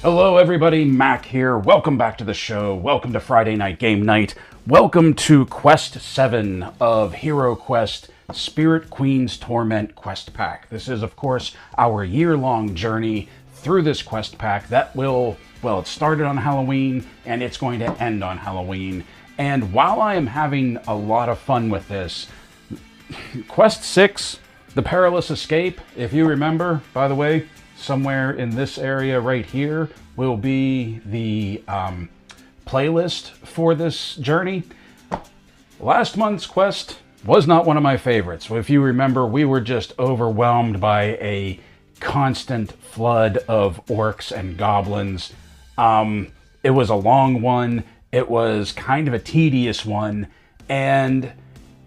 Hello everybody, Mac here. Welcome back to the show. Welcome to Friday Night Game Night. Welcome to Quest 7 of HeroQuest Spirit Queen's Torment Quest Pack. This is, of course, our year-long journey through this quest pack that will, well, it started on Halloween and it's going to end on Halloween. And while I am having a lot of fun with this, Quest 6, The Perilous Escape, if you remember, by the way, somewhere in this area right here will be the playlist for this journey. Last month's quest was not one of my favorites. If you remember, we were just overwhelmed by a constant flood of orcs and goblins. It was a long one. It was kind of a tedious one. And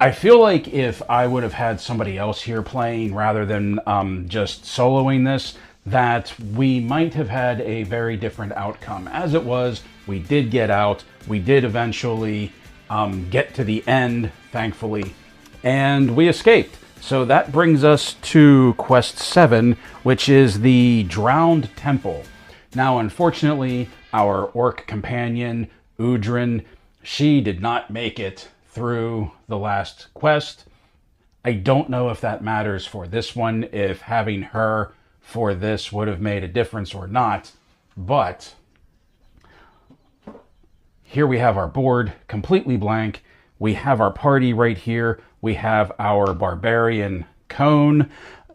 I feel like if I would have had somebody else here playing rather than just soloing this, that we might have had a very different outcome. As it was, we did get out. We did eventually get to the end, thankfully, and we escaped. So that brings us to Quest 7, which is the Drowned Temple. Now, unfortunately, our orc companion, Udrin, she did not make it through the last quest. I don't know if that matters for this one, if having her for this would have made a difference or not, but here we have our board completely blank. We have our party right here. We have our barbarian Cone.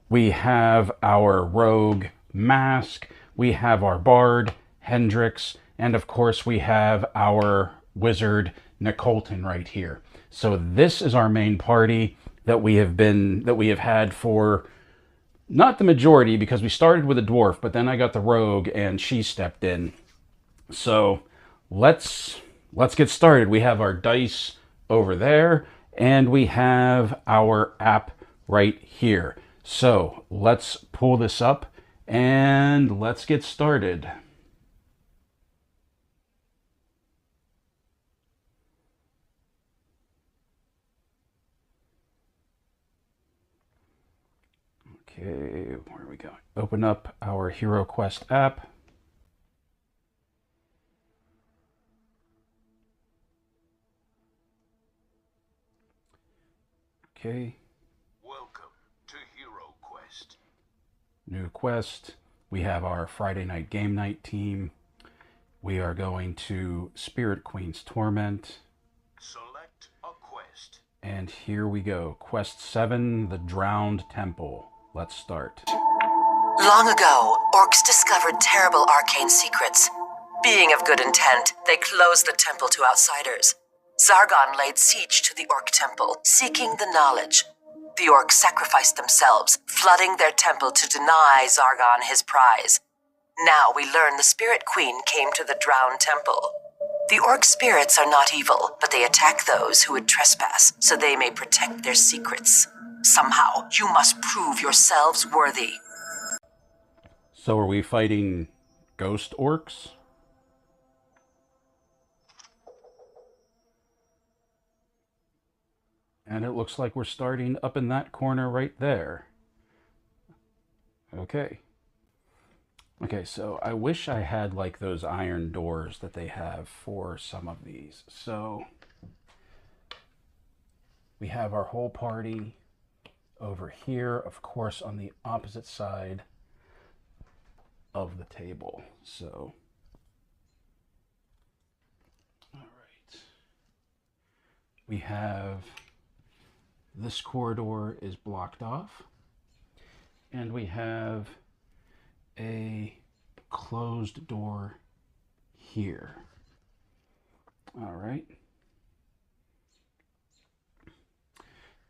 We have our rogue Mask. We have our bard Hendrix, and of course we have our wizard Nicolton right here. So this is our main party that we have had for not the majority, because we started with a dwarf, but then I got the rogue and she stepped in. So let's get started. We have our dice over there and we have our app right here. So let's pull this up and let's get started. Okay, where are we going? Open up our HeroQuest app. Okay. Welcome to HeroQuest. New quest. We have our Friday Night Game Night team. We are going to Spirit Queen's Torment. Select a quest. And here we go. Quest 7, The Drowned Temple. Let's start. Long ago, orcs discovered terrible arcane secrets. Being of good intent, they closed the temple to outsiders. Zargon laid siege to the orc temple, seeking the knowledge. The orcs sacrificed themselves, flooding their temple to deny Zargon his prize. Now we learn the Spirit Queen came to the Drowned Temple. The orc spirits are not evil, but they attack those who would trespass, so they may protect their secrets. Somehow, you must prove yourselves worthy. So are we fighting ghost orcs? And it looks like we're starting up in that corner right there. Okay. Okay, so I wish I had like those iron doors that they have for some of these. So we have our whole party over here, of course, on the opposite side of the table. So, all right. We have this corridor is blocked off, and we have a closed door here. All right.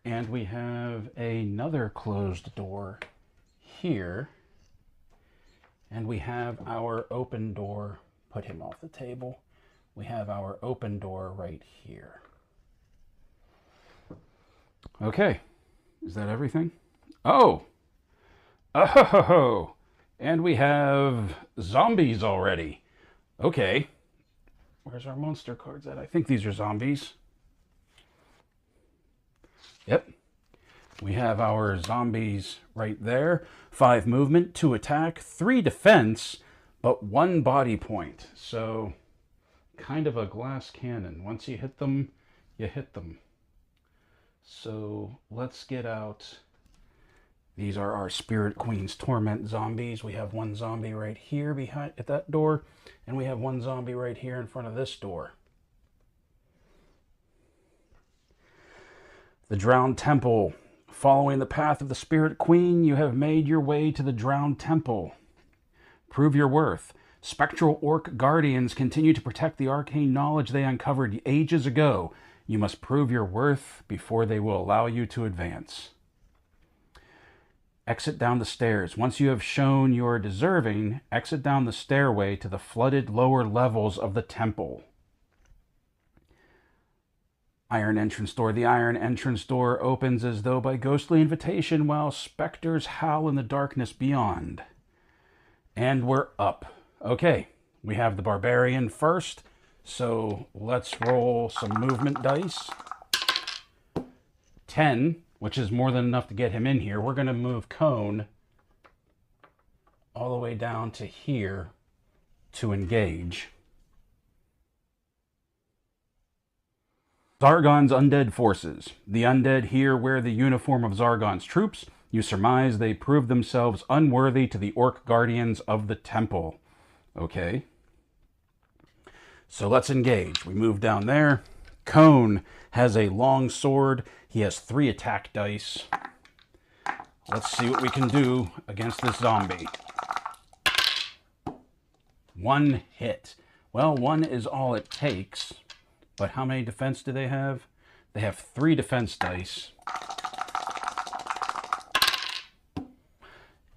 And we have another closed door here. And we have our open door. Put him off the table. We have our open door right here. Okay. Is that everything? Oh! Oh! And we have zombies already. Okay. Where's our monster cards at? I think these are zombies. Yep. We have our zombies right there. 5 movement, 2 attack, 3 defense, but 1 body point. So kind of a glass cannon. Once you hit them, you hit them. So let's get out. These are our Spirit Queen's Torment zombies. We have 1 zombie right here behind at that door, and we have 1 zombie right here in front of this door. The Drowned Temple. Following the path of the Spirit Queen, you have made your way to the Drowned Temple. Prove your worth. Spectral Orc Guardians continue to protect the arcane knowledge they uncovered ages ago. You must prove your worth before they will allow you to advance. Exit down the stairs. Once you have shown you are deserving, exit down the stairway to the flooded lower levels of the temple. Iron entrance door. The iron entrance door opens as though by ghostly invitation while specters howl in the darkness beyond. And we're up. Okay, we have the barbarian first, so let's roll some movement dice. 10, which is more than enough to get him in here. We're going to move Cone all the way down to here to engage. Zargon's undead forces. The undead here wear the uniform of Zargon's troops. You surmise they prove themselves unworthy to the Orc Guardians of the Temple. Okay. So let's engage. We move down there. Cone has a long sword. He has 3 attack dice. Let's see what we can do against this zombie. 1 hit. Well, 1 is all it takes. But how many defense do they have? They have 3 defense dice.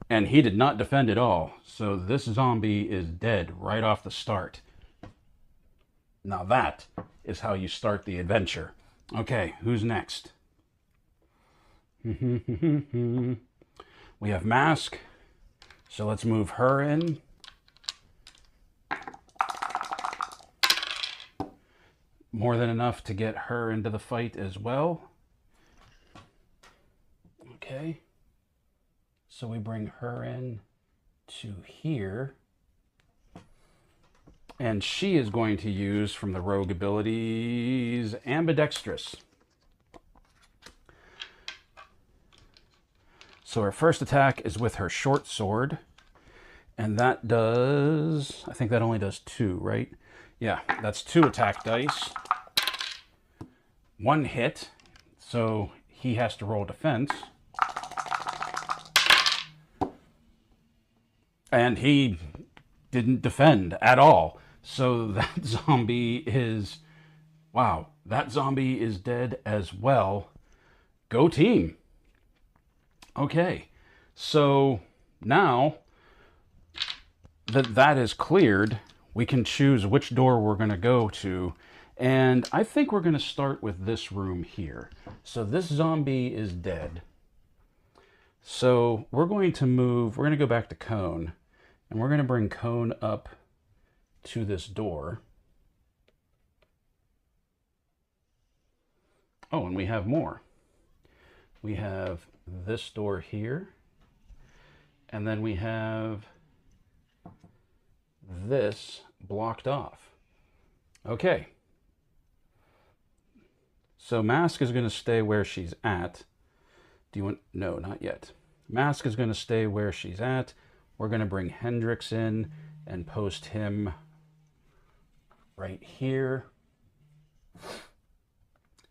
And he did not defend at all. So this zombie is dead right off the start. Now that is how you start the adventure. Okay, who's next? We have Mask. So let's move her in. More than enough to get her into the fight as well. Okay. So we bring her in to here. And she is going to use from the rogue abilities Ambidextrous. So her first attack is with her short sword. And that does, I think that only does 2, right? Yeah, that's 2 attack dice. 1 hit, so he has to roll defense. And he didn't defend at all. So that zombie is, wow, that zombie is dead as well. Go team. Okay, so now that that is cleared, we can choose which door we're going to go to. And I think we're going to start with this room here. So this zombie is dead. So we're going to move, we're going to go back to Cone. And we're going to bring Cone up to this door. Oh, and we have more. We have this door here. And then we have this blocked off. Okay. So Mask is going to stay where she's at. Do you want... No, not yet. Mask is going to stay where she's at. We're going to bring Hendrix in and post him right here.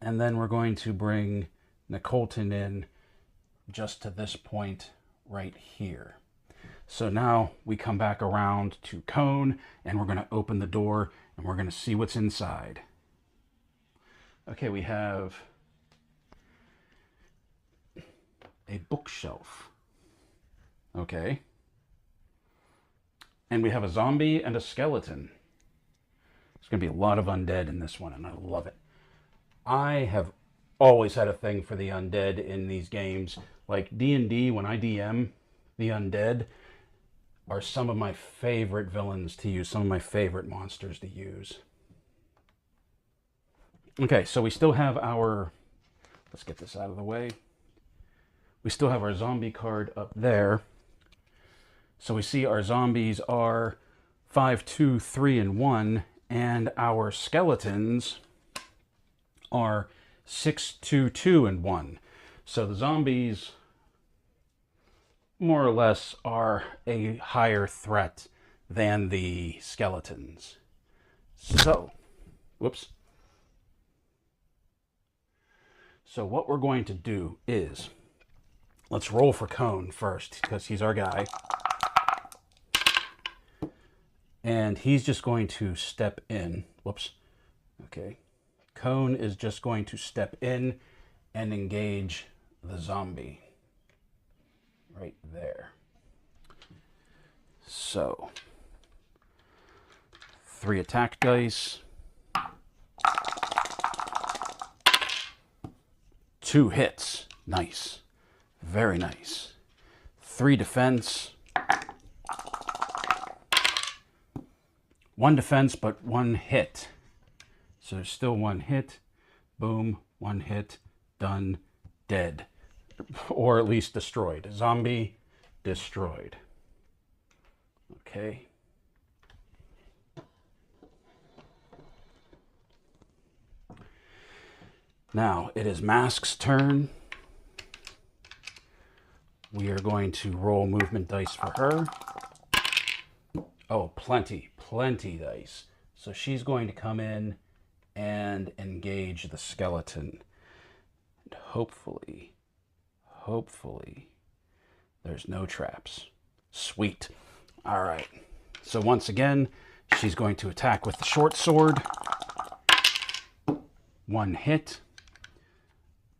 And then we're going to bring Nicolton in just to this point right here. So now we come back around to Cone and we're going to open the door and we're going to see what's inside. Okay, we have a bookshelf. Okay. And we have a zombie and a skeleton. There's going to be a lot of undead in this one, and I love it. I have always had a thing for the undead in these games. Like D&D, when I DM, the undead are some of my favorite villains to use, some of my favorite monsters to use. Okay, so we still have our... Let's get this out of the way. We still have our zombie card up there. So we see our zombies are 5, 2, 3, and 1, and our skeletons are 6, 2, 2, and 1. So the zombies, more or less, are a higher threat than the skeletons. So, whoops. So what we're going to do is, let's roll for Cone first, because he's our guy. And he's just going to step in. Whoops. Okay. Cone is just going to step in and engage the zombie. Right there. So, 3 attack dice. 2 hits. Nice. Very nice. 3 defense. 1 defense, but 1 hit. So there's still 1 hit. Boom. 1 hit. Done. Dead. Or at least destroyed. Zombie destroyed. Okay. Now, it is Mask's turn. We are going to roll movement dice for her. Oh, plenty dice. So she's going to come in and engage the skeleton. And hopefully, there's no traps. Sweet. All right. So once again, she's going to attack with the short sword. 1 hit.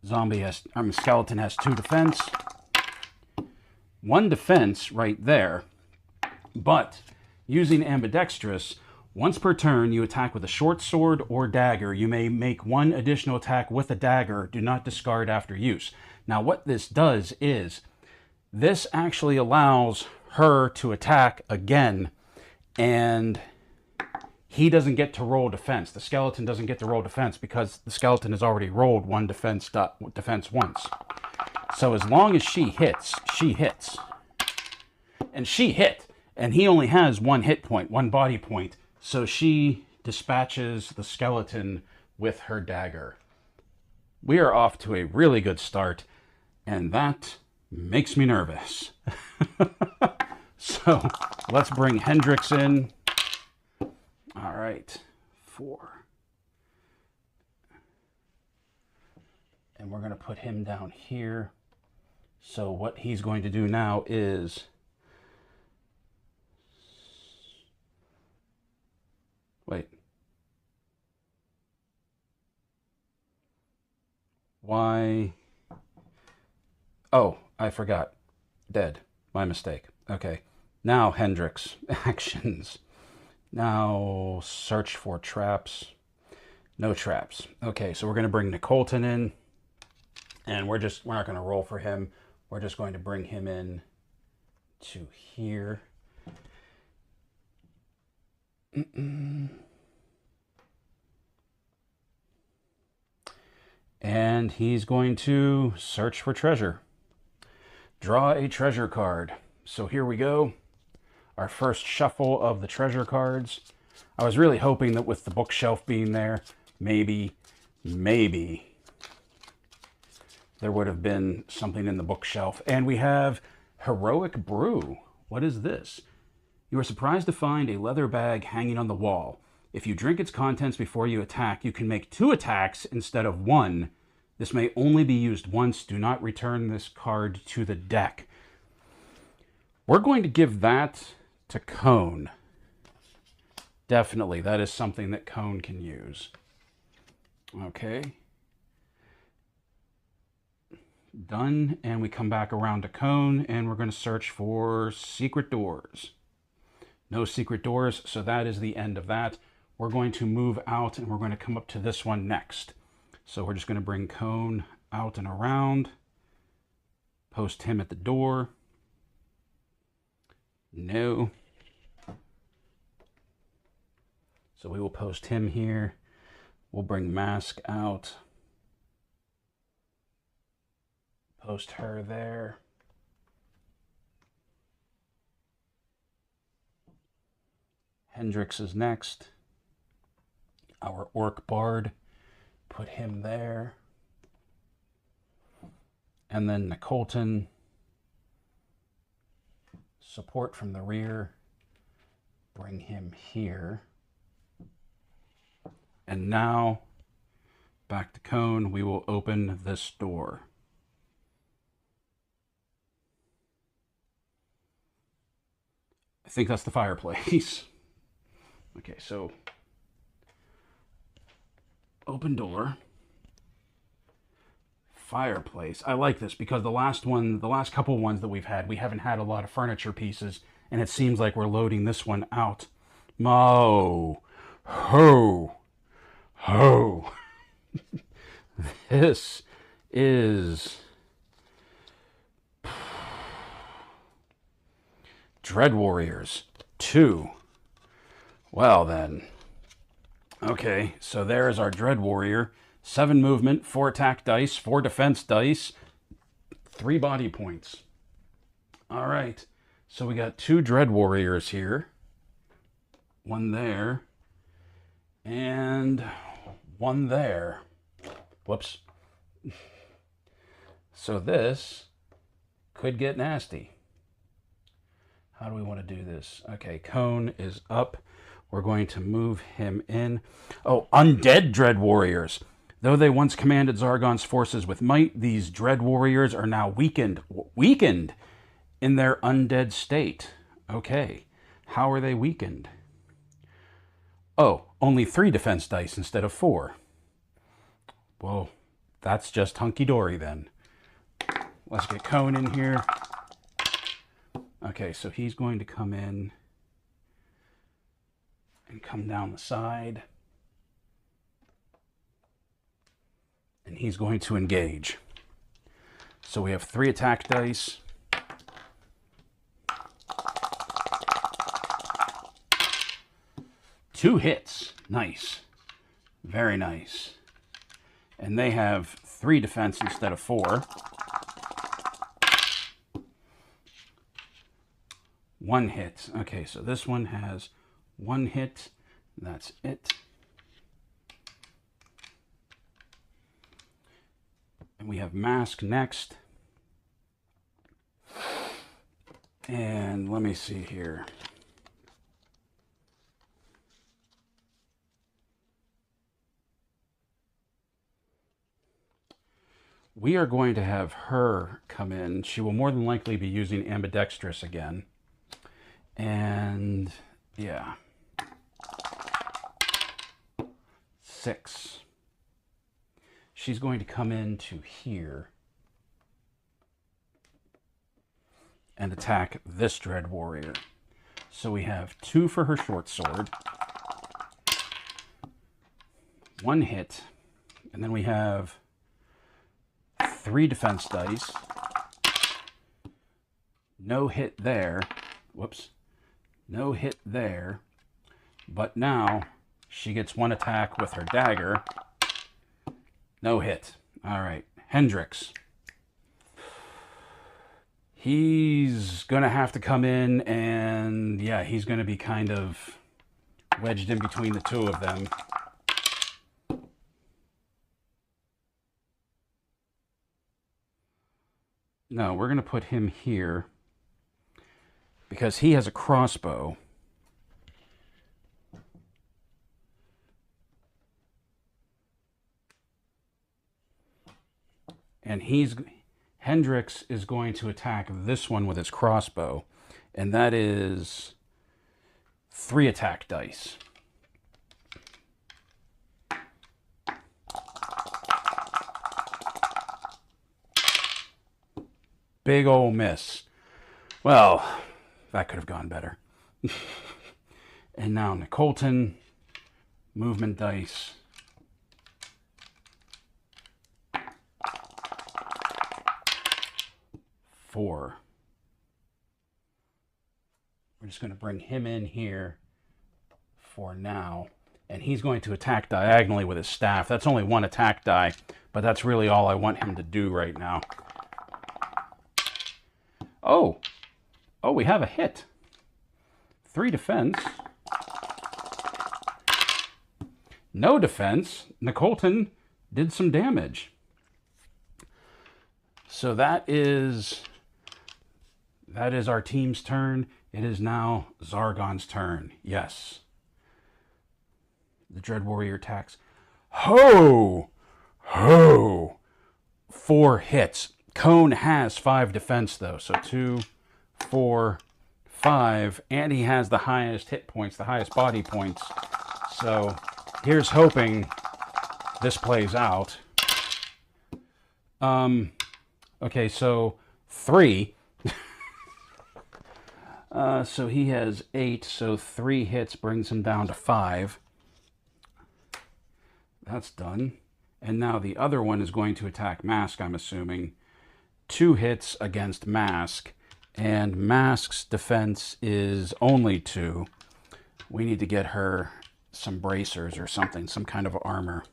Skeleton has 2 defense. 1 defense right there. But using ambidextrous, once per turn you attack with a short sword or dagger. You may make 1 additional attack with a dagger. Do not discard after use. Now what this does is, this actually allows her to attack again, and he doesn't get to roll defense. The skeleton doesn't get to roll defense because the skeleton has already rolled 1 defense once. So as long as she hits, she hits. And she hit, and he only has 1 hit point, 1 body point. So she dispatches the skeleton with her dagger. We are off to a really good start, and that makes me nervous. So let's bring Hendrix in. All right, 4. And we're going to put him down here. So what he's going to do now is... Wait. Why? Oh, I forgot. Dead. My mistake. Okay. Now, Hendrix. Actions. Now, search for traps. No traps. Okay, so we're going to bring Nicolton in. And we're not going to roll for him. We're just going to bring him in to here. And he's going to search for treasure. Draw a treasure card. So here we go. Our first shuffle of the treasure cards. I was really hoping that with the bookshelf being there, maybe there would have been something in the bookshelf. And we have Heroic Brew. What is this? You are surprised to find a leather bag hanging on the wall. If you drink its contents before you attack, you can make 2 attacks instead of 1. This may only be used once. Do not return this card to the deck. We're going to give that to Cone. Definitely, that is something that Cone can use. Okay. Done, and we come back around to Cone, and we're going to search for secret doors. No secret doors, so that is the end of that. We're going to move out, and we're going to come up to this one next. So we're just going to bring Cone out and around. Post him at the door. No. So we will post him here. We'll bring Mask out. Post her there. Hendrix is next. Our Orc Bard. Put him there. And then Nicolton. Support from the rear. Bring him here. And now, back to Cone, we will open this door. I think that's the fireplace. Okay, so open door, fireplace. I like this because the last couple ones that we've had, we haven't had a lot of furniture pieces, and it seems like we're loading this one out. Mo, ho, ho. This is Dread Warriors 2. Well then. Okay, so there is our Dread Warrior. 7 movement, 4 attack dice, 4 defense dice, 3 body points. Alright, so we got 2 Dread Warriors here. One there. And one there. Whoops. So this could get nasty. How do we want to do this? Okay, Cone is up. We're going to move him in. Oh, Undead Dread Warriors. Though they once commanded Zargon's forces with might, these Dread Warriors are now weakened in their undead state. Okay, how are they weakened? Oh, only 3 defense dice instead of 4. Well, that's just hunky-dory then. Let's get Cone in here. Okay, so he's going to come in and come down the side. And he's going to engage. So we have 3 attack dice. Two hits. Nice. Very nice. And they have 3 defense instead of 4. 1 hit. Okay, so this one has 1 hit. That's it. And we have Mask next. And let me see here. We are going to have her come in. She will more than likely be using Ambidextrous again. And yeah. 6. She's going to come into here and attack this Dread Warrior. So we have 2 for her short sword. 1 hit. And then we have 3 defense dice. No hit there. Whoops. No hit there. But now she gets 1 attack with her dagger. No hit. All right. Hendrix. He's going to have to come in and, yeah, he's going to be kind of wedged in between the 2 of them. No, we're going to put him here because he has a crossbow. And Hendrix is going to attack this one with his crossbow. And that is 3 attack dice. Big ol' miss. Well, that could have gone better. And now Nicolton, movement dice. Four. We're just going to bring him in here for now. And he's going to attack diagonally with his staff. That's only 1 attack die, but that's really all I want him to do right now. Oh, we have a hit. 3 defense. No defense. Nicolton did some damage. So that is our team's turn. It is now Zargon's turn. Yes. The Dread Warrior attacks. Ho! Ho! 4 hits. Cone has 5 defense, though. So 2, 4, 5. And he has the highest hit points, the highest body points. So here's hoping this plays out. Okay, so 3. So he has 8, so 3 hits brings him down to 5. That's done. And now the other one is going to attack Mask, I'm assuming. 2 hits against Mask, and Mask's defense is only 2. We need to get her some bracers or something, some kind of armor.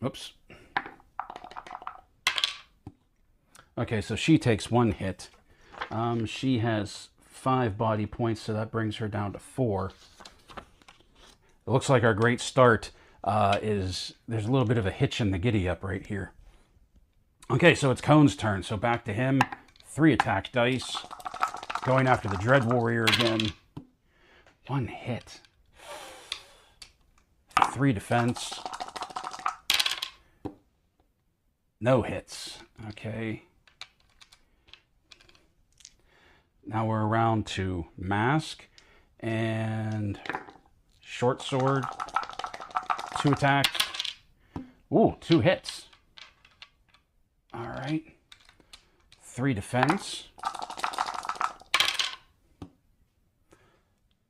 Oops. Okay, so she takes 1 hit. She has 5 body points, so that brings her down to 4. It looks like our great start there's a little bit of a hitch in the giddy-up right here. Okay, so it's Cone's turn, so back to him. 3 attack dice. Going after the Dread Warrior again. 1 hit. 3 defense. No hits. Okay. Now we're around to Mask and short sword. 2 attacks. Ooh, 2 hits. All right. 3 defense.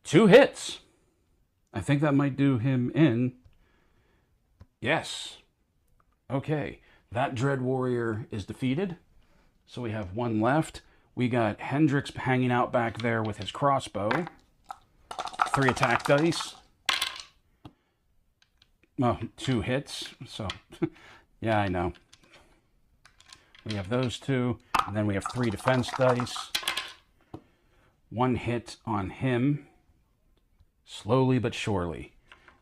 2 hits. I think that might do him in. Yes. Okay. That Dread Warrior is defeated. So we have 1 left. We got Hendrix hanging out back there with his crossbow. 3 attack dice. Oh, 2 hits. So, yeah, I know. We have those 2. And then we have 3 defense dice. 1 hit on him. Slowly but surely.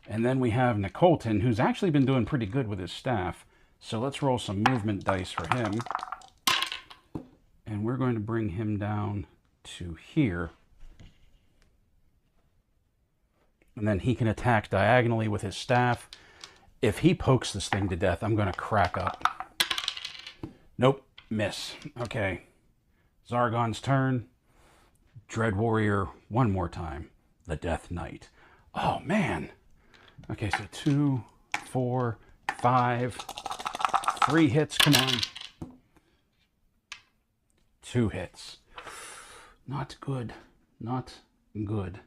And then we have Nicolton, who's actually been doing pretty good with his staff. So let's roll some movement dice for him. And we're going to bring him down to here. And then he can attack diagonally with his staff. If he pokes this thing to death, I'm going to crack up. Nope, miss. Okay. Zargon's turn. Dread Warrior one more time. The Death Knight. Oh, man. Okay, so 2, 4, 5. 3 hits, come on. 2 hits. Not good. Not good.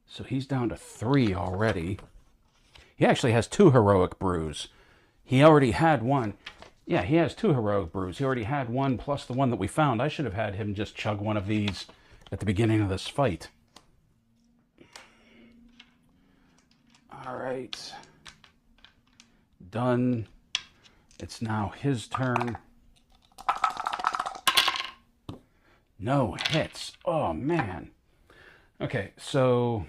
So he's down to 3 already. He actually has 2 heroic brews. He already had 1. Yeah, he has 2 heroic brews. He already had 1 plus the one that we found. I should have had him just chug one of these at the beginning of this fight. All right. Done. It's now his turn. No hits. Oh, man. Okay, so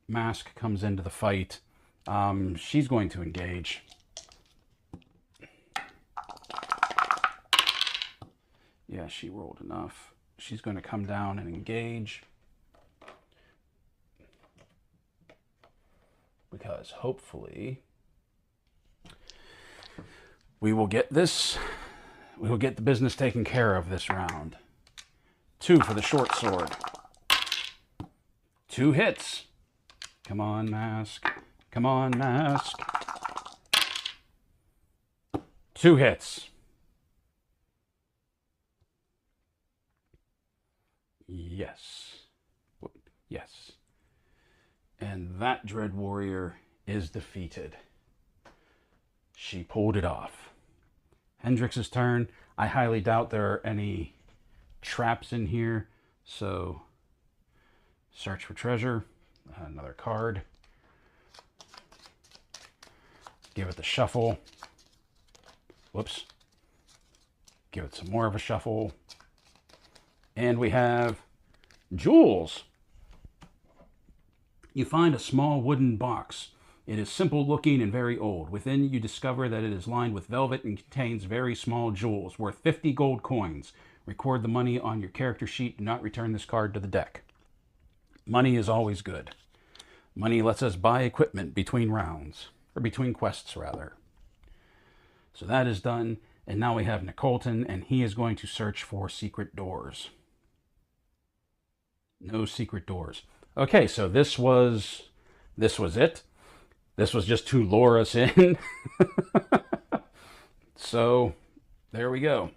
Mask comes into the fight. She's going to engage. Yeah, she rolled enough. She's going to come down and engage. Because hopefully we will get this. We will get the business taken care of this round. 2 for the short sword. 2 hits. Come on, Mask. Come on, Mask. 2 hits. Yes. Yes. And that Dread Warrior is defeated. She pulled it off. Hendrix's turn. I highly doubt there are any traps in here, so search for treasure. Another card. Give it the shuffle. Whoops. Give it some more of a shuffle. And we have jewels. You find a small wooden box. It is simple looking and very old. Within, you discover that it is lined with velvet and contains very small jewels worth 50 gold coins. Record the money on your character sheet. Do not return this card to the deck. Money is always good. Money lets us buy equipment between rounds, or between quests, rather. So that is done, and now we have Nicolton, and he is going to search for secret doors. No secret doors. Okay, so this was it. This was just to lure us in. So, there we go.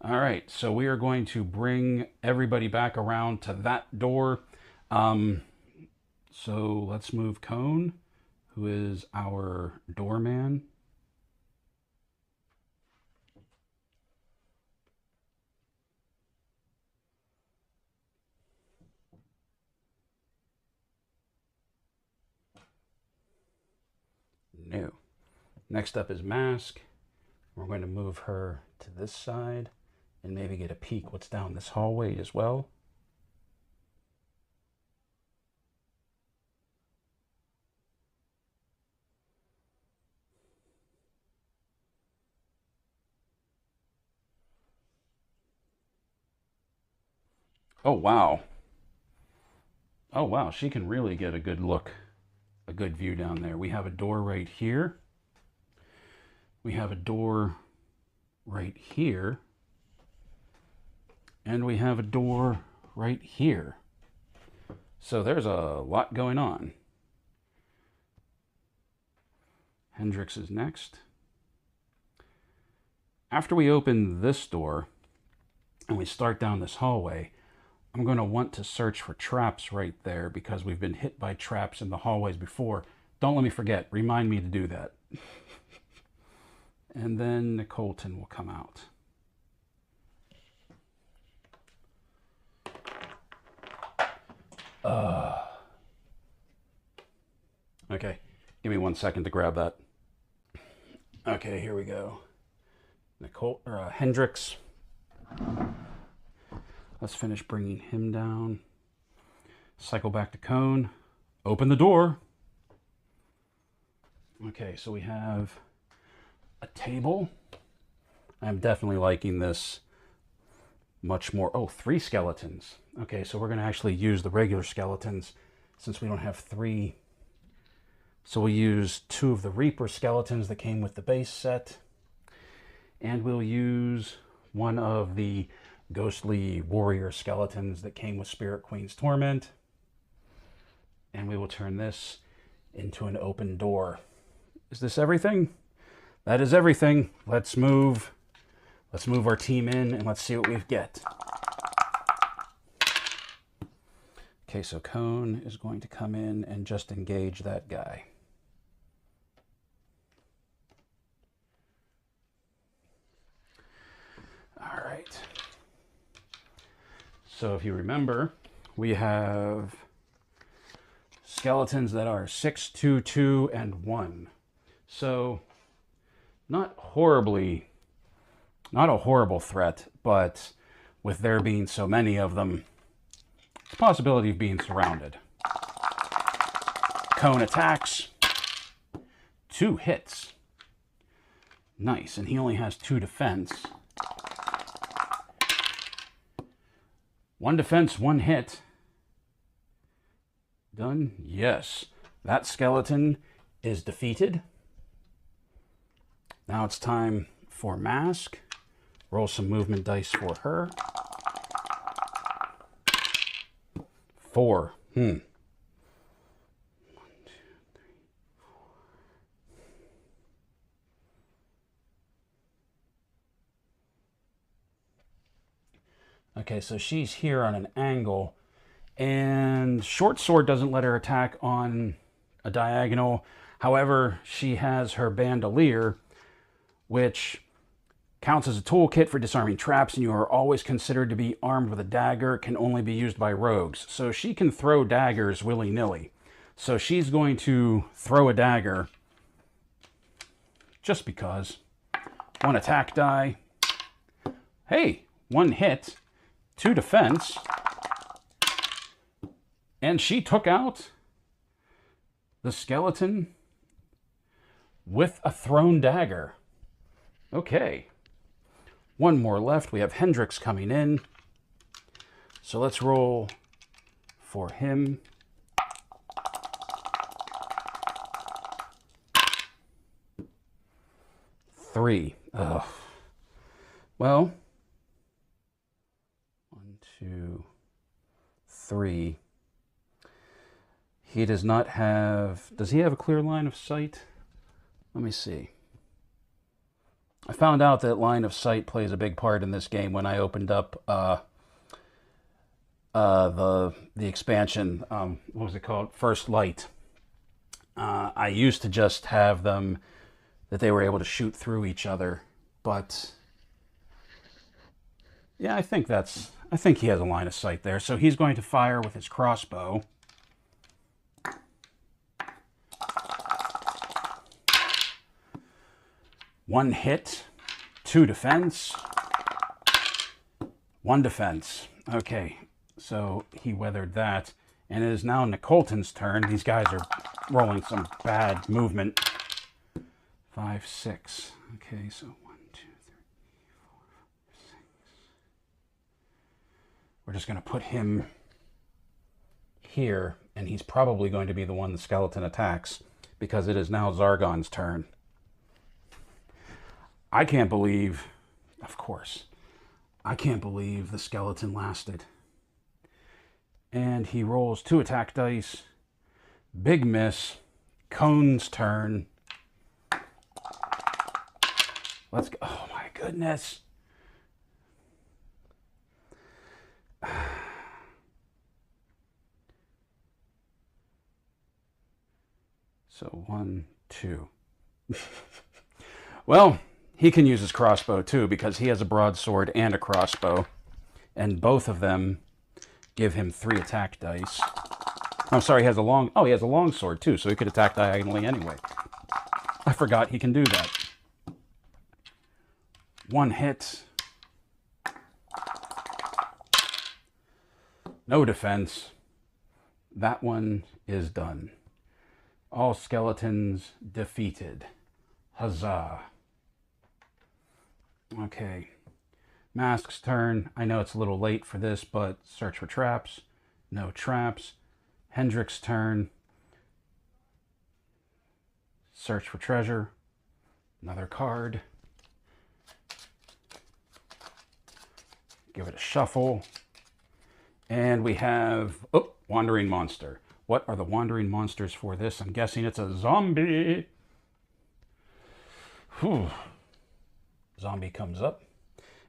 All right, so we are going to bring everybody back around to that door. So let's move Cone, who is our doorman. No. Next up is Mask. We're going to move her to this side and maybe get a peek what's down this hallway as well. Oh, wow. Oh, wow. She can really get a good look, a good view down there. We have a door right here. We have a door right here. And we have a door right here. So there's a lot going on. Hendrix is next. After we open this door and we start down this hallway, I'm going to want to search for traps right there because we've been hit by traps in the hallways before. Don't let me forget. Remind me to do that. And then Nicolton will come out. Okay, give me 1 second to grab that. Okay, here we go. Hendrix. Let's finish bringing him down. Cycle back to Cone. Open the door. Okay, so we have a table. I'm definitely liking this much more. Oh, 3 skeletons. Okay, so we're going to actually use the regular skeletons since we don't have 3. So we'll use 2 of the Reaper skeletons that came with the base set. And we'll use 1 of the ghostly warrior skeletons that came with Spirit Queen's Torment. And we will turn this into an open door. Is this everything? That is everything. Let's move our team in and let's see what we get. Okay, so Cone is going to come in and just engage that guy. All right. So if you remember, we have skeletons that are 6, 2, 2, and 1. So not a horrible threat, but with there being so many of them, the possibility of being surrounded. Cone attacks. 2 hits. Nice, and he only has 2 defense. 1 defense, 1 hit. Done? Yes. That skeleton is defeated. Now it's time for Mask. Roll some movement dice for her. 4. 1, 2, 3, 4. Okay, so she's here on an angle, and Short Sword doesn't let her attack on a diagonal. However, she has her bandolier, which counts as a toolkit for disarming traps, and you are always considered to be armed with a dagger. It can only be used by rogues. So she can throw daggers willy-nilly. So she's going to throw a dagger just because. 1 attack die. Hey, 1 hit. 2 defense. And she took out the skeleton with a thrown dagger. Okay. One more left. We have Hendrix coming in. So let's roll for him. Three. Ugh. Well, 1, 2, 3. He does not have... Does he have a clear line of sight? Let me see. I found out that line of sight plays a big part in this game when I opened up the expansion. What was it called? First Light. I used to just have them that they were able to shoot through each other, but yeah, I think he has a line of sight there. So he's going to fire with his crossbow. One hit, 2 defense, 1 defense. Okay, so he weathered that. And it is now Nicolton's turn. These guys are rolling some bad movement. 5, 6. Okay, so 1, 2, 3, 4, 5, 6. We're just going to put him here, and he's probably going to be the one the skeleton attacks, because it is now Zargon's turn. I can't believe, of course, I can't believe the skeleton lasted. And he rolls 2 attack dice. Big miss. Cone's turn. Let's go. Oh my goodness. So 1, 2. Well, he can use his crossbow too, because he has a broadsword and a crossbow. And both of them give him 3 attack dice. I'm sorry, he has a long sword too, so he could attack diagonally anyway. I forgot he can do that. 1 hit. No defense. That one is done. All skeletons defeated. Huzzah. Okay. Mask's turn. I know it's a little late for this, but search for traps. No traps. Hendrix's turn. Search for treasure. Another card. Give it a shuffle. And we have... Oh, Wandering Monster. What are the Wandering Monsters for this? I'm guessing it's a zombie. Whew. Zombie comes up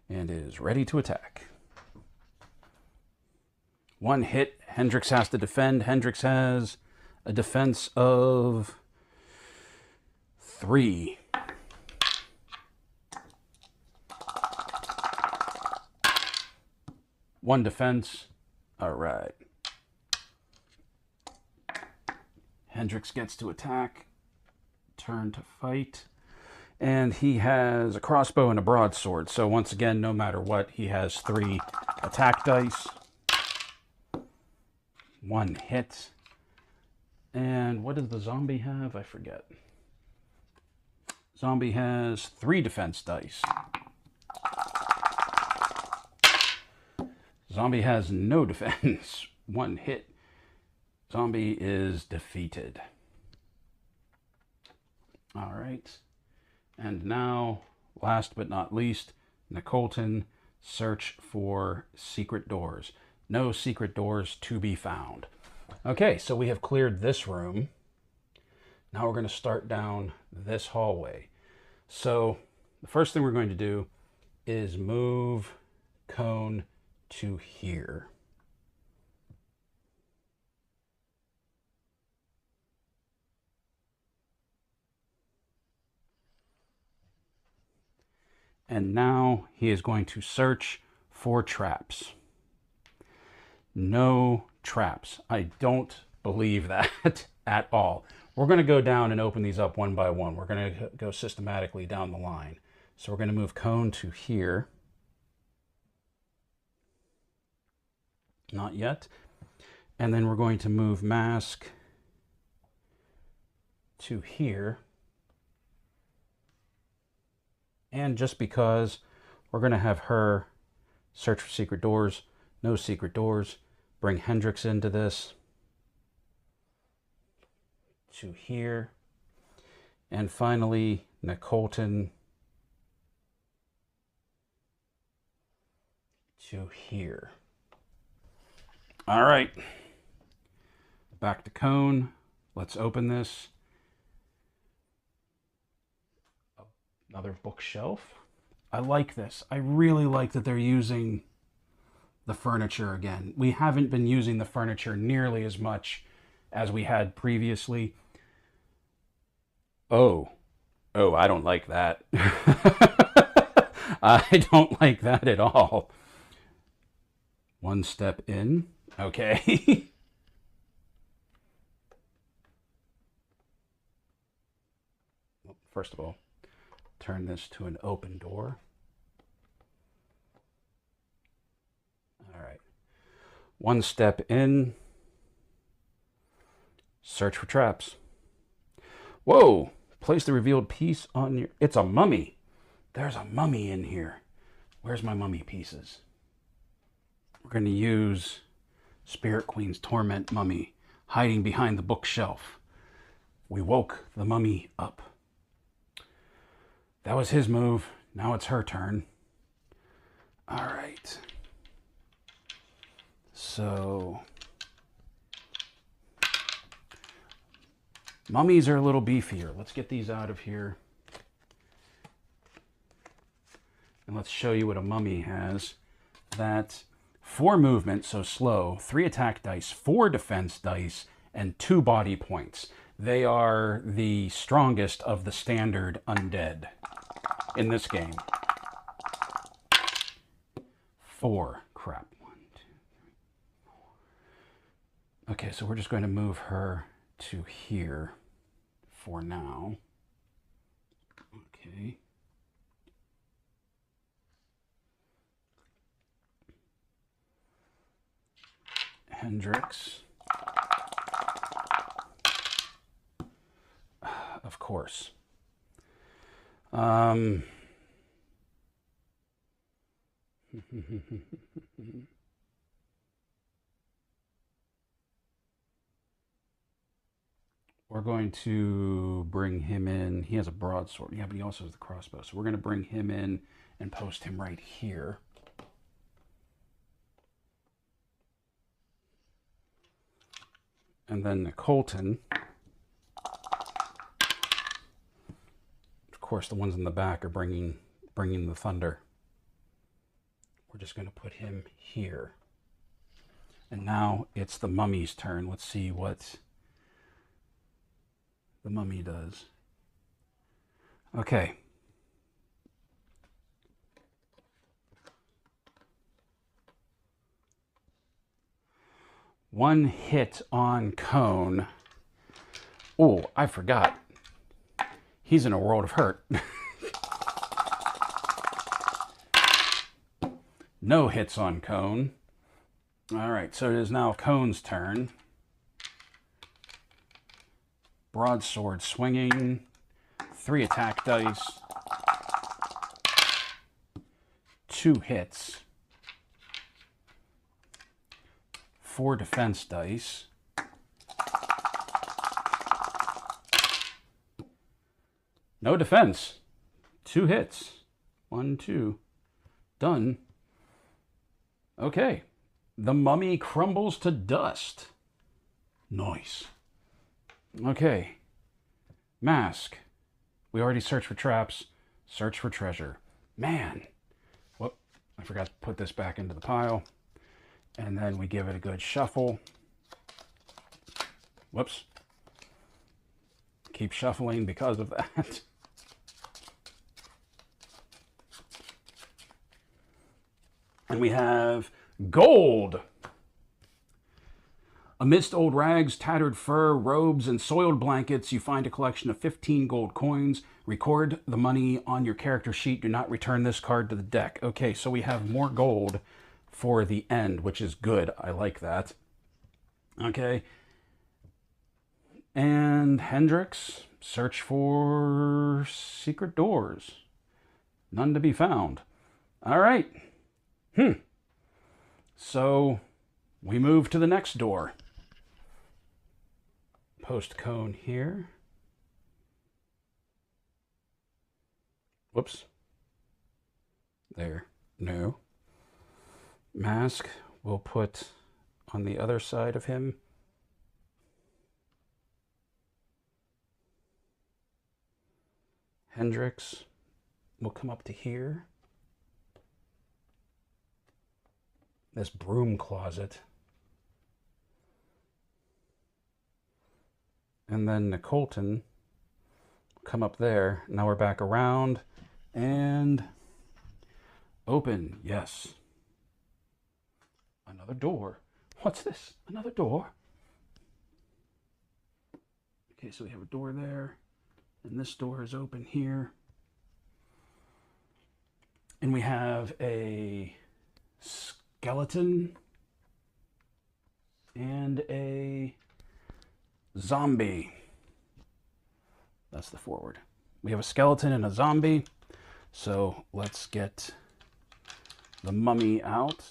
and is ready to attack. 1 hit. Hendrix has to defend. Hendrix has a defense of 3. One defense. All right. Hendrix gets to attack. Turn to fight. And he has a crossbow and a broadsword. So once again, no matter what, he has 3 attack dice. 1 hit. And what does the zombie have? I forget. Zombie has 3 defense dice. Zombie has no defense. 1 hit. Zombie is defeated. All right. And now, last but not least, Nicolton, search for secret doors. No secret doors to be found. Okay, so we have cleared this room. Now we're going to start down this hallway. So the first thing we're going to do is move Cone to here. And now he is going to search for traps. No traps. I don't believe that at all. We're going to go down and open these up one by one. We're going to go systematically down the line. So we're going to move Cone to here. Not yet. And then we're going to move Mask to here. And just because we're going to have her search for secret doors, no secret doors, bring Hendrix into this, to here, and finally Nicolton to here. All right, back to Cone. Let's open this. Another bookshelf. I like this. I really like that they're using the furniture again. We haven't been using the furniture nearly as much as we had previously. Oh, I don't like that. I don't like that at all. One step in. Okay. First of all, turn this to an open door. All right. One step in. Search for traps. Whoa! Place the revealed piece on your... It's a mummy. There's a mummy in here. Where's my mummy pieces? We're going to use Spirit Queen's Torment mummy hiding behind the bookshelf. We woke the mummy up. That was his move. Now it's her turn. All right. So... mummies are a little beefier. Let's get these out of here. And let's show you what a mummy has. That 4 movement, so slow, 3 attack dice, 4 defense dice, and 2 body points. They are the strongest of the standard undead in this game. 4. Crap. 1, 2, 3, 4. Okay, so we're just going to move her to here for now. Okay. Hendrix. Of course. We're going to bring him in. He has a broadsword. Yeah, but he also has the crossbow. So we're going to bring him in and post him right here. And then Nicolton. Of course, the ones in the back are bringing the thunder. We're just going to put him here. And now it's the mummy's turn. Let's see what the mummy does. Okay. One hit on Cone. Oh, I forgot. He's in a world of hurt. No hits on Cone. All right, so it is now Cone's turn. Broadsword swinging. 3 attack dice. 2 hits. 4 defense dice. No defense. 2 hits. 1, 2. Done. Okay. The mummy crumbles to dust. Nice. Okay. Mask. We already searched for traps. Search for treasure. Man. Whoop. I forgot to put this back into the pile. And then we give it a good shuffle. Whoops. Keep shuffling because of that. And we have gold. Amidst old rags, tattered fur, robes, and soiled blankets, you find a collection of 15 gold coins. Record the money on your character sheet. Do not return this card to the deck. Okay, so we have more gold for the end, which is good. I like that. Okay. And Hendrix, search for secret doors. None to be found. All right. So we move to the next door. Post cone here. Whoops. There. No. Mask we'll put on the other side of him. Hendrix will come up to here. This broom closet. And then Nicolton will come up there. Now we're back around and open. Yes. Another door. What's this? Another door? Okay, so we have a door there. And this door is open here. And we have a skeleton and a zombie. That's the forward. We have a skeleton and a zombie. So let's get the mummy out.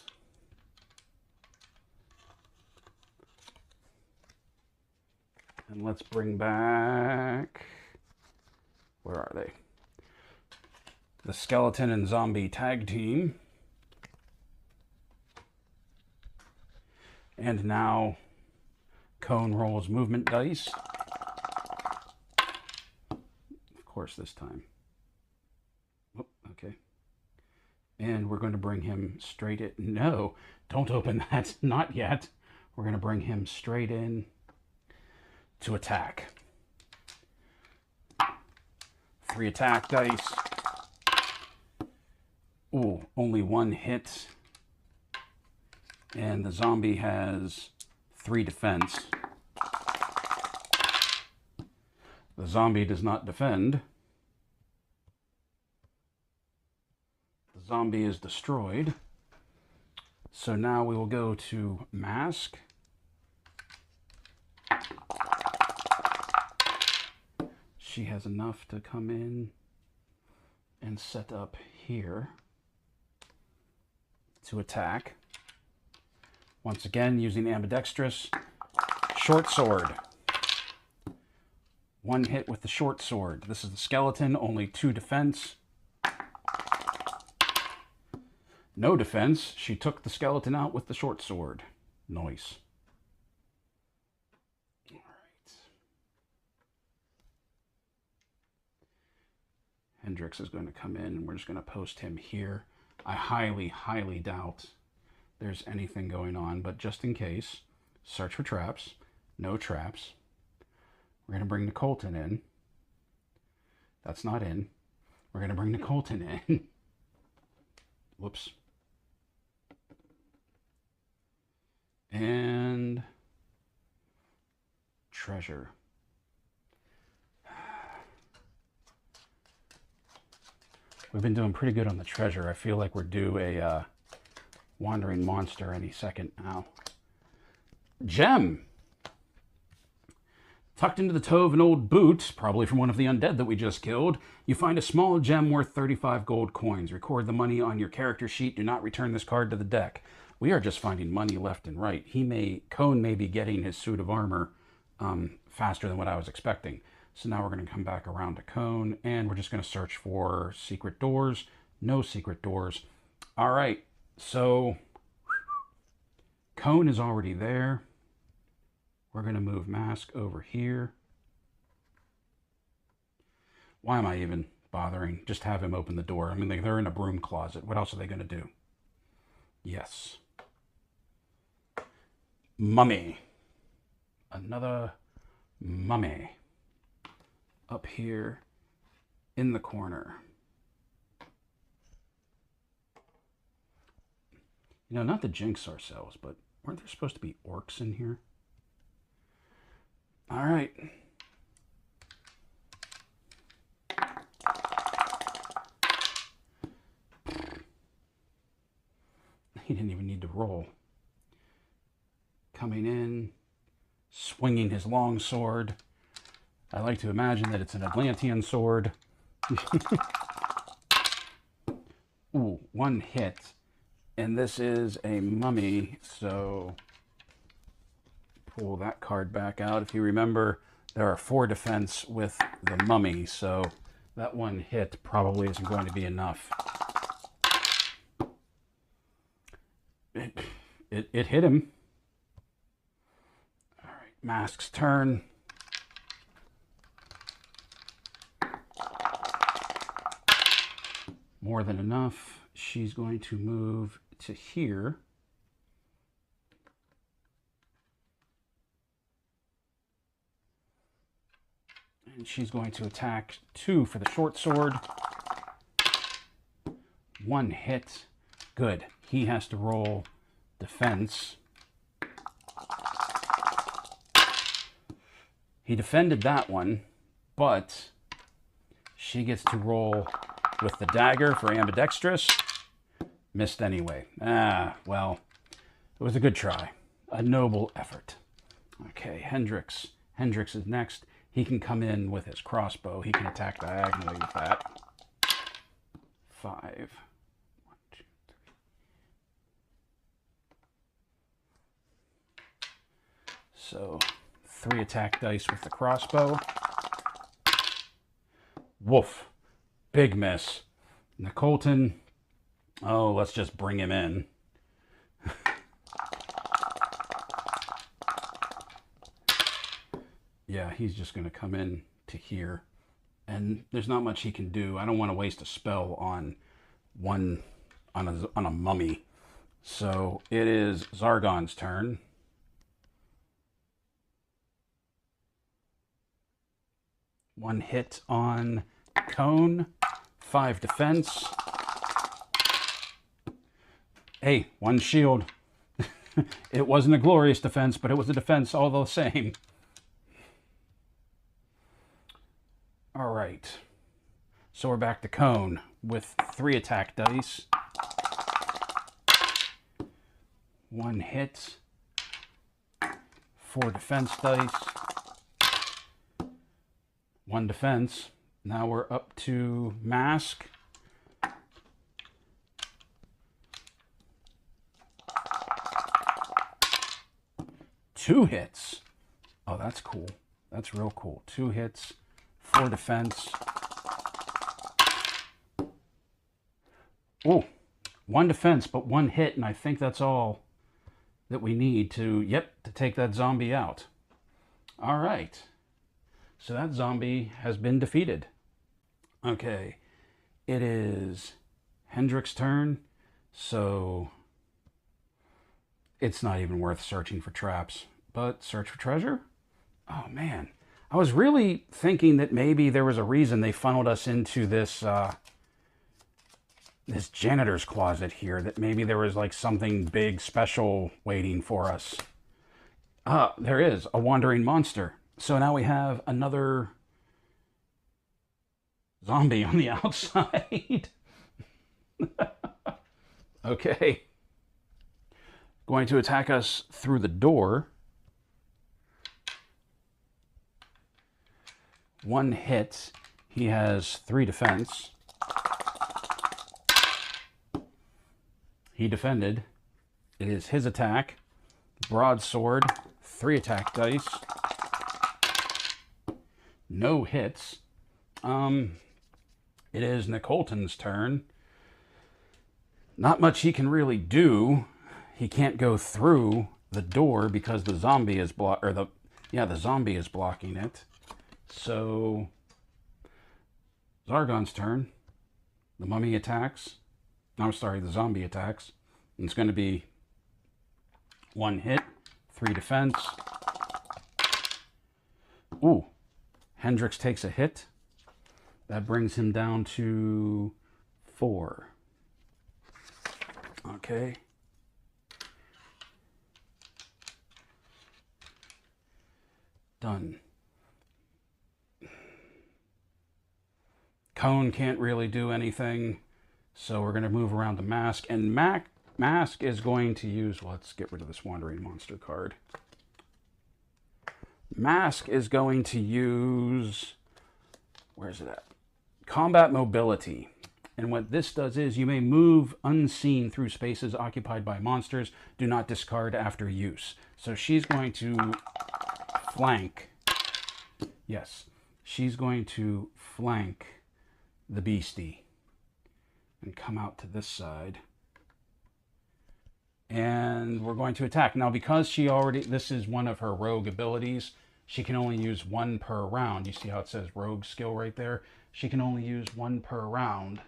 And let's bring back... Where are they? The skeleton and zombie tag team. And now Cone rolls movement dice. Of course this time. Oh, okay. And we're going to bring him straight in. No, don't open that. Not yet. We're going to bring him straight in to attack. 3 attack dice. Ooh, only 1 hit. And the zombie has 3 defense. The zombie does not defend. The zombie is destroyed. So now we will go to Mask. She has enough to come in and set up here to attack. Once again, using ambidextrous. Short sword. 1 hit with the short sword. This is the skeleton, only 2 defense. No defense. She took the skeleton out with the short sword. Nice. Hendrix is going to come in, and we're just going to post him here. I highly, highly doubt there's anything going on, but just in case, search for traps. No traps. We're going to bring Nicolton in. That's not in. We're going to bring Nicolton in. Whoops. And treasure. We've been doing pretty good on the treasure. I feel like we're due a wandering monster any second now. Gem. Tucked into the toe of an old boot, probably from one of the undead that we just killed, you find a small gem worth 35 gold coins. Record the money on your character sheet. Do not return this card to the deck. We are just finding money left and right. Cone may be getting his suit of armor faster than what I was expecting. So now we're going to come back around to Cone, and we're just going to search for secret doors. No secret doors. All right, so Cone is already there. We're going to move Mask over here. Why am I even bothering? Just have him open the door. I mean, they're in a broom closet. What else are they going to do? Yes. Mummy. Another mummy. Up here in the corner. You know, not to jinx ourselves, but weren't there supposed to be orcs in here? All right. He didn't even need to roll. Coming in swinging his long sword. I like to imagine that it's an Atlantean sword. Ooh, one hit. And this is a mummy, so pull that card back out. If you remember, there are 4 defense with the mummy, so that one hit probably isn't going to be enough. It hit him. All right, Mask's turn. More than enough. She's going to move to here. And she's going to attack 2 for the short sword. 1 hit. Good. He has to roll defense. He defended that one, but she gets to roll with the dagger for ambidextrous. Missed anyway. Ah, well, it was a good try. A noble effort. Okay, Hendrix. Hendrix is next. He can come in with his crossbow. He can attack diagonally with that. 5. 1, 2, 3. So 3 attack dice with the crossbow. Woof. Big miss. Nicolton. Oh, let's just bring him in. Yeah, he's just going to come in to here. And there's not much he can do. I don't want to waste a spell on a mummy. So it is Zargon's turn. One hit on Cone. 5 defense. Hey, 1 shield. It wasn't a glorious defense, but it was a defense all the same. All right. So we're back to Cone with 3 attack dice. 1 hit. 4 defense dice. 1 defense. Now we're up to Mask. Two hits. Oh, that's cool. That's real cool. 2 hits, 4 defense. Oh, 1 defense, but 1 hit, and I think that's all that we need to take that zombie out. All right. So that zombie has been defeated. Okay. It is Hendrix's turn, so it's not even worth searching for traps. But search for treasure? Oh, man. I was really thinking that maybe there was a reason they funneled us into this this janitor's closet here, that maybe there was like something big special waiting for us. There is a wandering monster. So now we have another zombie on the outside. Okay. Going to attack us through the door. 1 hit. He has 3 defense. He defended. It is his attack. Broadsword. 3 attack dice. No hits. It is Nicolton's turn. Not much he can really do. He can't go through the door because the zombie is the zombie is blocking it. So Zargon's turn. The mummy attacks. I'm sorry, the zombie attacks. And it's going to be 1 hit, 3 defense. Ooh. Hendrix takes a hit. That brings him down to 4. Okay. Done. Cone can't really do anything, so we're going to move around to Mask. And Mask is going to use... Let's get rid of this Wandering Monster card. Mask is going to use, where's it at? Combat mobility. And what this does is you may move unseen through spaces occupied by monsters. Do not discard after use. So she's going to flank. Yes, she's going to flank the beastie and come out to this side. And we're going to attack. Now, because she already, this is one of her rogue abilities, she can only use one per round. You see how it says rogue skill right there? She can only use one per round.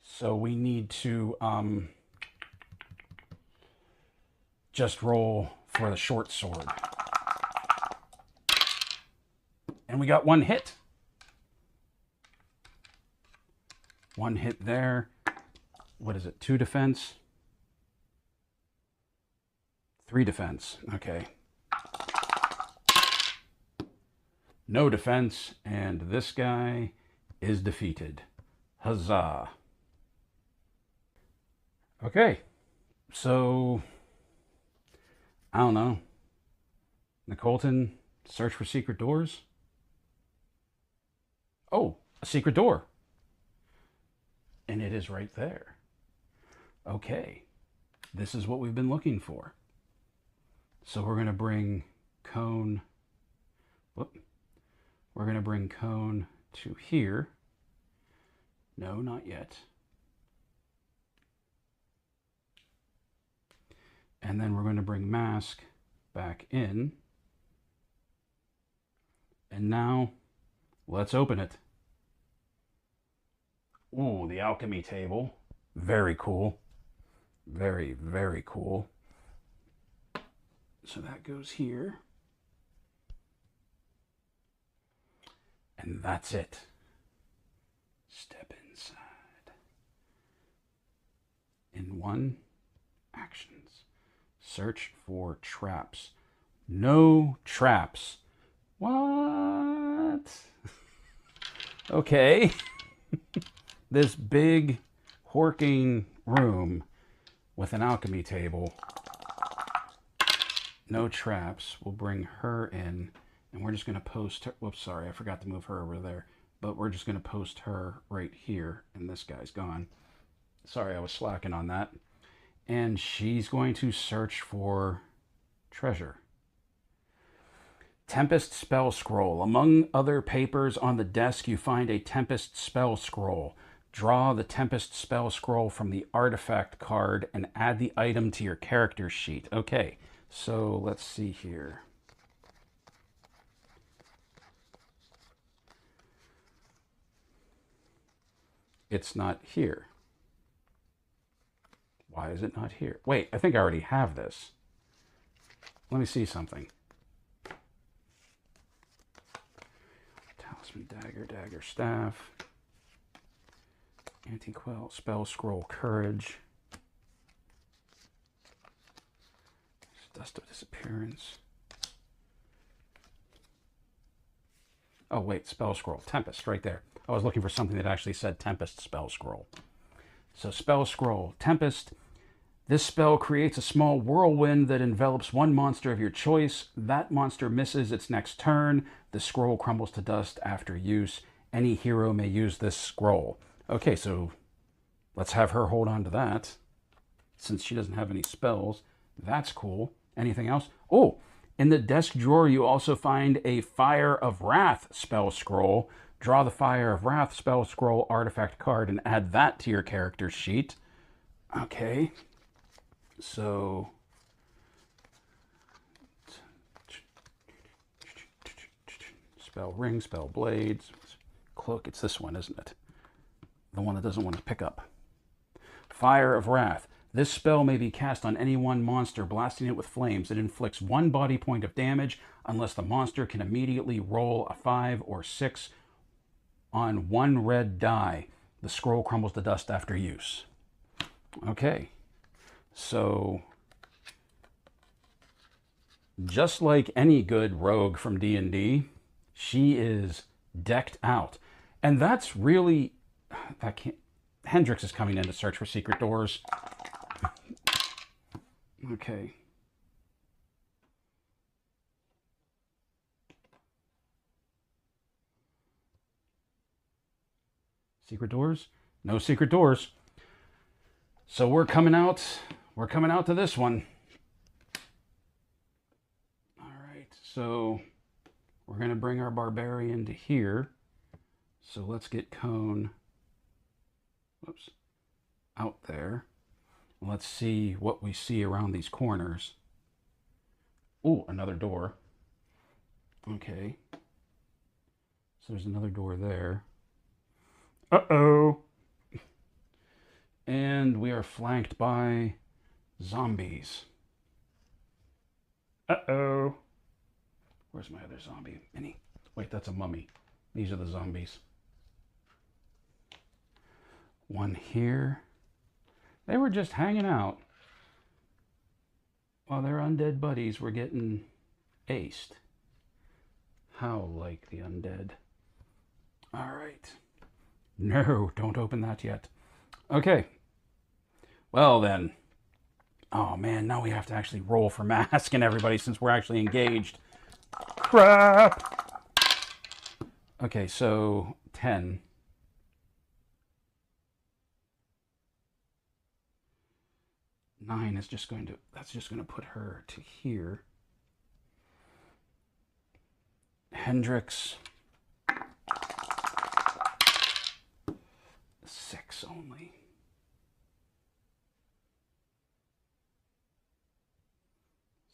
So we need to just roll for the short sword. And we got one hit. One hit there. What is it? 2 defense? 3 defense. Okay. No defense. And this guy is defeated. Huzzah. Okay. So, I don't know. Nicolton, search for secret doors? Oh, a secret door. And it is right there. Okay. This is what we've been looking for. So we're going to bring Cone. Whoop. We're going to bring Cone to here. No, not yet. And then we're going to bring Mask back in. And now, let's open it. Ooh, the alchemy table. Very cool. Very, very cool. So that goes here. And that's it. Step inside. In 1, actions. Search for traps. No traps. What? Okay. This big horking room with an alchemy table. No traps. We'll bring her in, and we're just going to post her. Whoops, sorry, I forgot to move her over there. But we're just going to post her right here, and this guy's gone. Sorry, I was slacking on that. And she's going to search for treasure. Tempest Spell Scroll. Among other papers on the desk, you find a Tempest Spell Scroll. Draw the Tempest Spell Scroll from the artifact card and add the item to your character sheet. Okay, so let's see here. It's not here. Why is it not here? Wait, I think I already have this. Let me see something. Talisman, dagger, dagger, staff. Anti-quell, spell scroll, courage. Dust of disappearance. Oh wait, spell scroll, Tempest, right there. I was looking for something that actually said Tempest spell scroll. So spell scroll, Tempest. This spell creates a small whirlwind that envelops one monster of your choice. That monster misses its next turn. The scroll crumbles to dust after use. Any hero may use this scroll. Okay, so let's have her hold on to that, since she doesn't have any spells. That's cool. Anything else? Oh, in the desk drawer, you also find a Fire of Wrath spell scroll. Draw the Fire of Wrath spell scroll artifact card and add that to your character sheet. Okay. So, spell ring, spell blades, cloak. It's this one, isn't it? The one that doesn't want to pick up. Fire of Wrath. This spell may be cast on any one monster, blasting it with flames. It inflicts 1 body point of damage unless the monster can immediately roll a 5 or 6 on 1 red die. The scroll crumbles to dust after use. Okay. So, just like any good rogue from D&D, she is decked out. And that's really, that can't, Hendrix is coming in to search for secret doors. Okay. Secret doors? No secret doors. So we're coming out to this one. All right, so we're going to bring our barbarian to here. So let's get Cone, whoops, out there. Let's see what we see around these corners. Oh, another door. Okay. So there's another door there. Uh-oh. And we are flanked by zombies. Uh-oh. Where's my other zombie? Minnie. Wait, that's a mummy. These are the zombies. One here. They were just hanging out while their undead buddies were getting aced. How like the undead. All right. No, don't open that yet. Okay. Well then. Oh man, now we have to actually roll for mask and everybody since we're actually engaged. Crap! Okay, so 10. Nine is just going to, that's just going to put her to here. Hendrix. 6 only.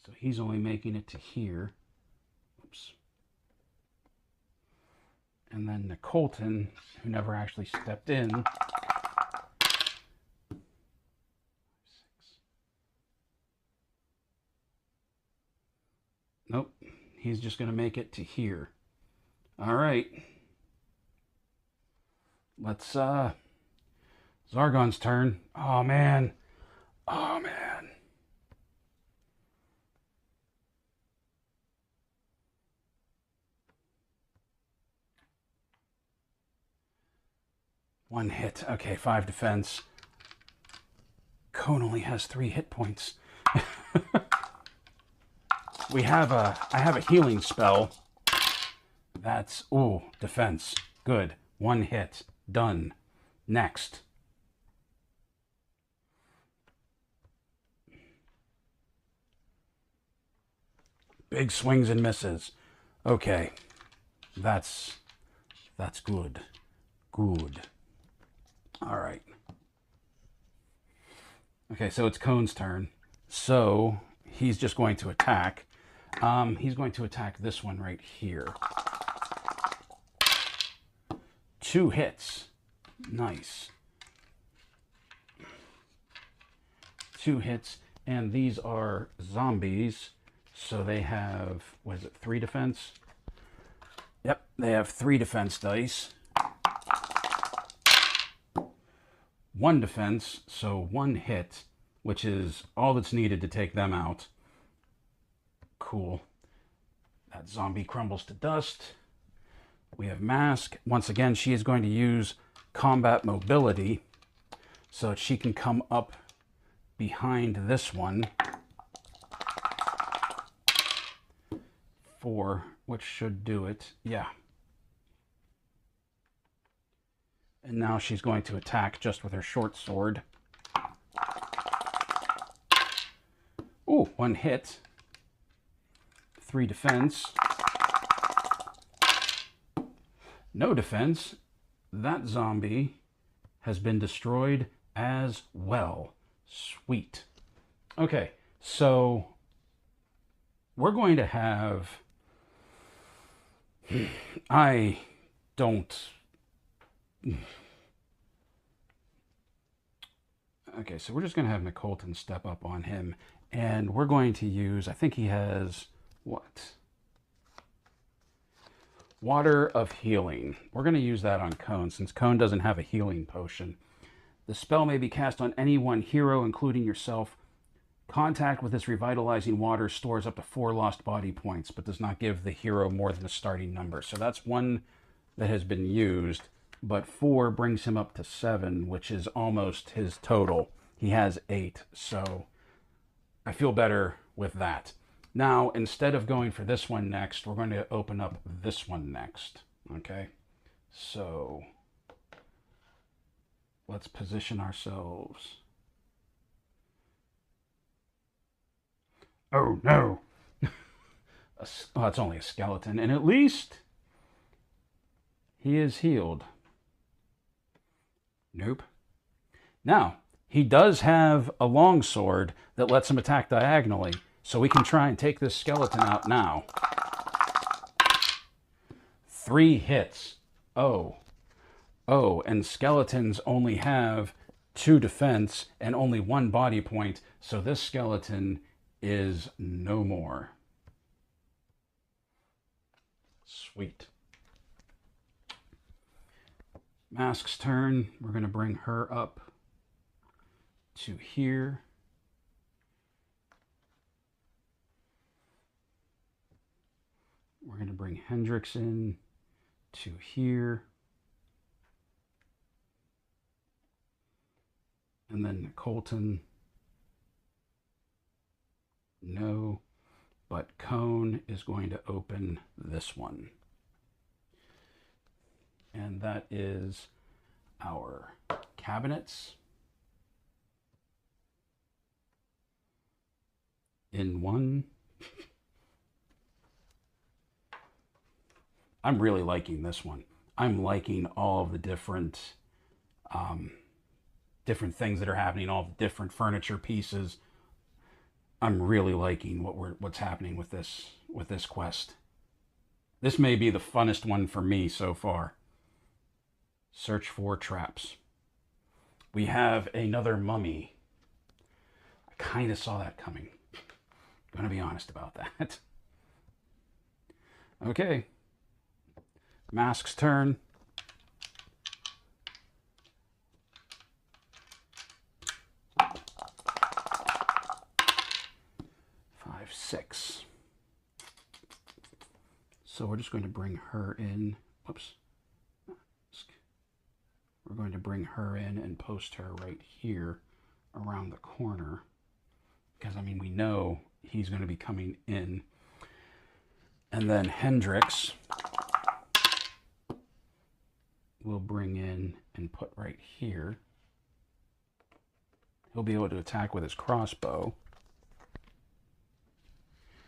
So he's only making it to here. Oops. And then Colton, who never actually stepped in. Nope, he's just going to make it to here. All right. Let's, Zargon's turn. Oh, man. Oh, man. One hit. Okay, 5 defense. Cone only has 3 hit points. I have a healing spell. That's, ooh, defense. Good. 1 hit. Done. Next. Big swings and misses. Okay. That's good. Good. All right. Okay, so it's Cone's turn. So he's just going to attack. He's going to attack this one right here. 2 hits. Nice. 2 hits. And these are zombies. So they have, what is it, 3 defense? Yep, they have 3 defense dice. 1 defense, so 1 hit, which is all that's needed to take them out. Cool. That zombie crumbles to dust. We have Mask. Once again, she is going to use combat mobility so that she can come up behind this one. 4, which should do it. Yeah. And now she's going to attack just with her short sword. Ooh, 1 hit. 3 defense. No defense. That zombie has been destroyed as well. Sweet. Okay, so we're going to have... I don't... Okay, so we're just going to have McColton step up on him. And we're going to use, I think he has, what? Water of Healing. We're going to use that on Cone, since Cone doesn't have a healing potion. The spell may be cast on any one hero, including yourself. Contact with this revitalizing water stores up to 4 lost body points, but does not give the hero more than a starting number. So that's 1 that has been used, but 4 brings him up to 7, which is almost his total. He has 8, so I feel better with that. Now, instead of going for this one next, we're going to open up this one next. Okay, so let's position ourselves. Oh no! Oh, it's only a skeleton, and at least he is healed. Nope. Now, he does have a longsword that lets him attack diagonally, so we can try and take this skeleton out now. 3 hits. Oh, and skeletons only have 2 defense and only 1 body point, so this skeleton is no more. Sweet. Mask's turn. We're going to bring her up to here. We're going to bring Hendrix in to here. And then Colton. No. But Cone is going to open this one. And that is our cabinets. In one. I'm really liking this one. I'm liking all of the different things that are happening, all the different furniture pieces. I'm really liking what's happening with this quest. This may be the funnest one for me so far. Search for traps. We have another mummy. I kind of saw that coming. I'm going to be honest about that. Okay. Mask's turn. Five, 6. So we're just going to bring her in. Whoops. We're going to bring her in and post her right here around the corner. Because, I mean, we know he's going to be coming in. And then Hendrix we'll bring in and put right here. He'll be able to attack with his crossbow.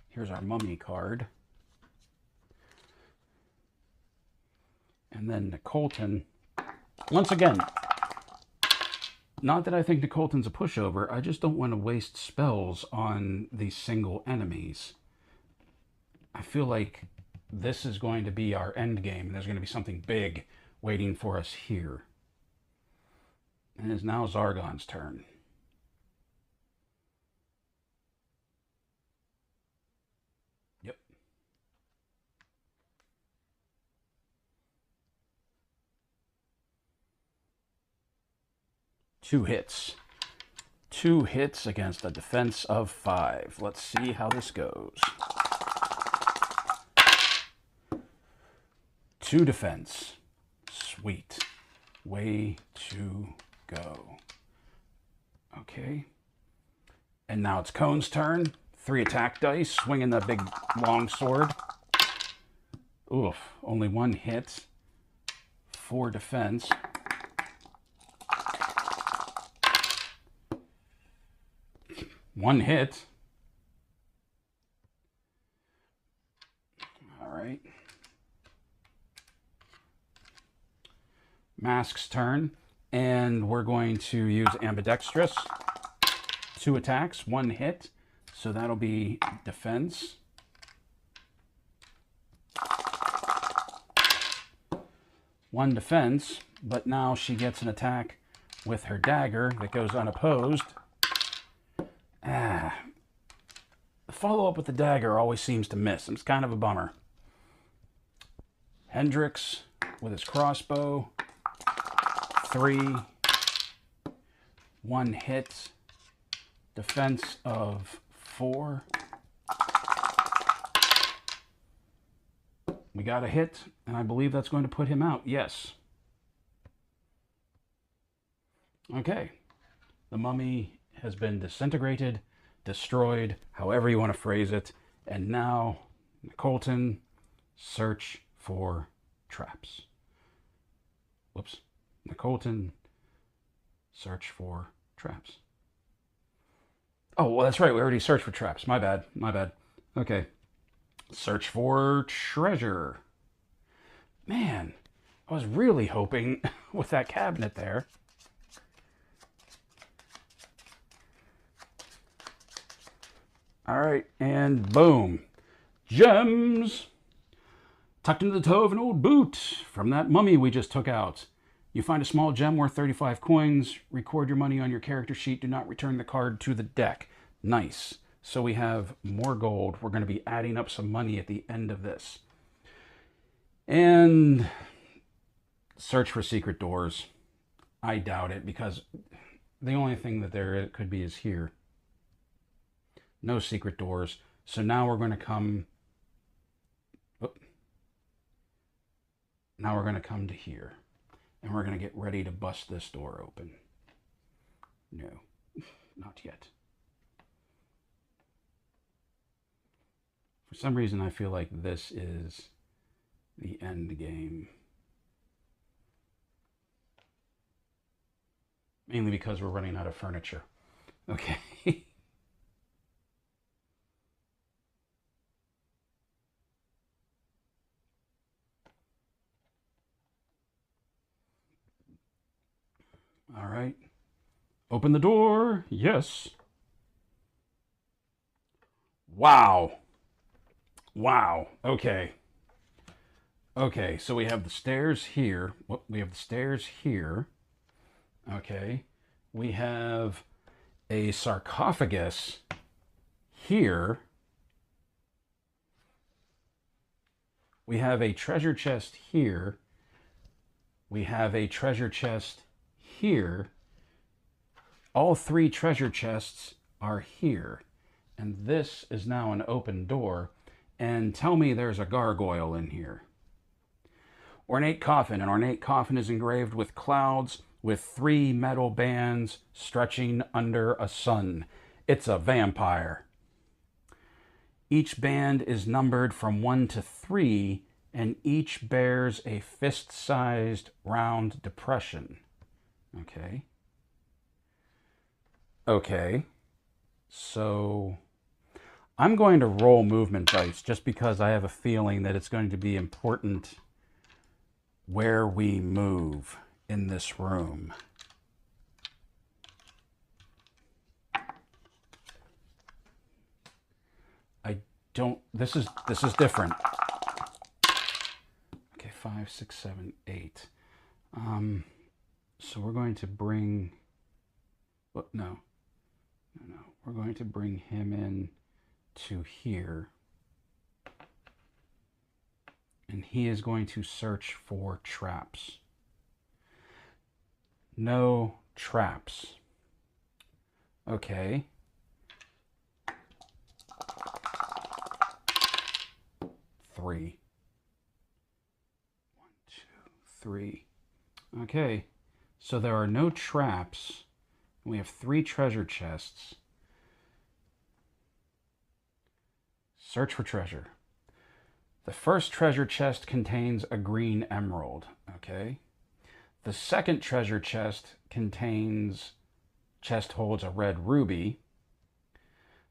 Here's our mummy card. And then Colton. Once again, not that I think Colton's a pushover, I just don't want to waste spells on these single enemies. I feel like this is going to be our end game, and there's going to be something big waiting for us here. And it's now Zargon's turn. Yep. Two hits. 2 hits against a defense of 5. Let's see how this goes. 2 defense. Sweet. Way to go. Okay. And now it's Cone's turn. 3 attack dice, swinging the big long sword. Oof. Only 1 hit. 4 defense. One hit. All right. Mask's turn, and we're going to use ambidextrous. 2 attacks, 1 hit, so that'll be defense. One defense, but now she gets an attack with her dagger that goes unopposed. The follow-up with the dagger always seems to miss. It's kind of a bummer. Hendrix with his crossbow. 3. 1 hit. Defense of 4. We got a hit, and I believe that's going to put him out. Yes. Okay. The mummy has been disintegrated, destroyed, however you want to phrase it. And now, Colton, search for traps. Whoops. Colton, Search for traps. Oh, well, that's right. We already searched for traps. My bad. My bad. Okay. Search for treasure. Man, I was really hoping with that cabinet there. All right, and boom. Gems! Tucked into the toe of an old boot from that mummy we just took out. You find a small gem worth 35 coins. Record your money on your character sheet. Do not return the card to the deck. Nice. So we have more gold. We're going to be adding up some money at the end of this. And search for secret doors. I doubt it, because the only thing that there could be is here. No secret doors. So now we're going to come... Now we're going to come to here. And we're going to get ready to bust this door open. No, not yet. For some reason, I feel like this is the end game. Mainly because we're running out of furniture. Okay. All right. Open the door. Yes. Wow. Wow. Okay. Okay, so we have the stairs here. We have the stairs here. Okay. We have a sarcophagus here. We have a treasure chest here. We have a treasure chest here. All three treasure chests are here. And this is now an open door. And tell me there's a gargoyle in here. Ornate coffin. An ornate coffin is engraved with clouds with 3 metal bands stretching under a sun. It's a vampire. Each band is numbered from 1 to 3, and each bears a fist-sized round depression. Okay. Okay. So I'm going to roll movement dice just because I have a feeling that it's going to be important where we move in this room. I don't, this is different. Okay, 5, 6, 7, 8. So we're going to bring, no. We're going to bring him in to here. And he is going to search for traps. No traps. Okay. 3. 1, 2, 3. Okay. So there are no traps. We have 3 treasure chests. Search for treasure. The first treasure chest contains a green emerald. Okay. The second treasure chest holds a red ruby.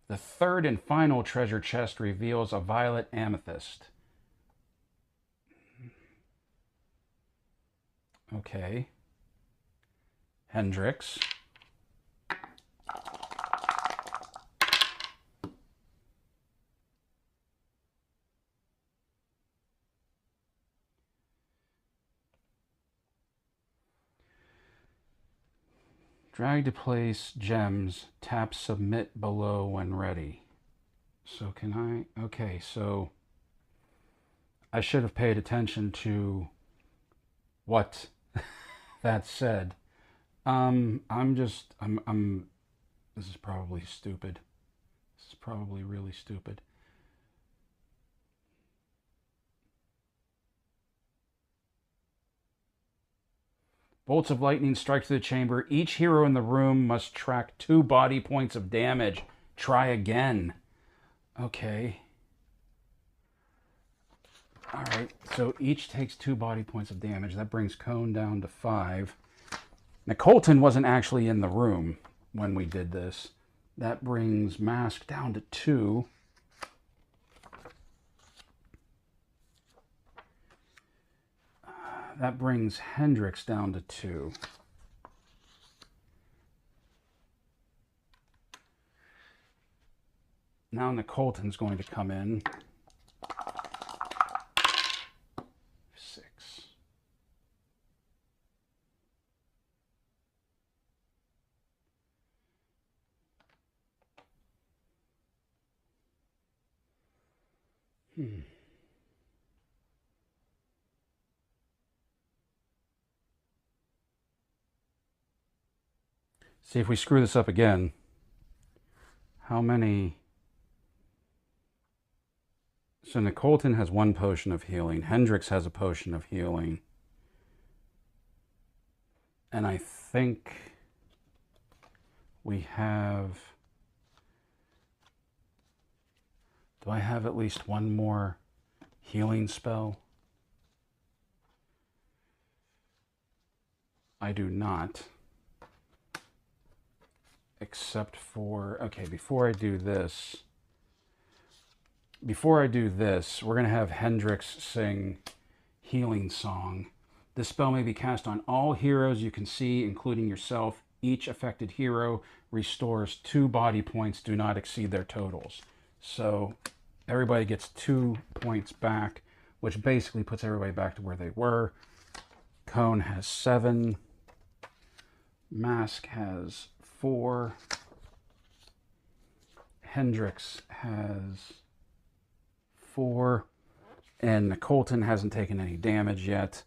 The third and final treasure chest reveals a violet amethyst. Okay. Hendrix. Drag to place gems, tap submit below when ready. So can I, okay, so I should have paid attention to what that said. This is probably stupid. This is probably really stupid. Bolts of lightning strike through the chamber. Each hero in the room must track 2 body points of damage. Try again. Okay. Alright, so each takes 2 body points of damage. That brings Cone down to 5. Now, Colton wasn't actually in the room when we did this. That brings Mask down to 2. That brings Hendrix down to 2. Now Colton's going to come in. 6. See if we screw this up again. How many? So Colton has 1 potion of healing. Hendrix has a potion of healing. And I think we have... Do I have at least 1 more healing spell? I do not. Except for... Okay, before I do this, we're going to have Hendrix sing Healing Song. This spell may be cast on all heroes you can see, including yourself. Each affected hero restores 2 body points. Do not exceed their totals. So everybody gets 2 points back, which basically puts everybody back to where they were. Cone has 7. Mask has 4. Hendrix has 4. And Colton hasn't taken any damage yet.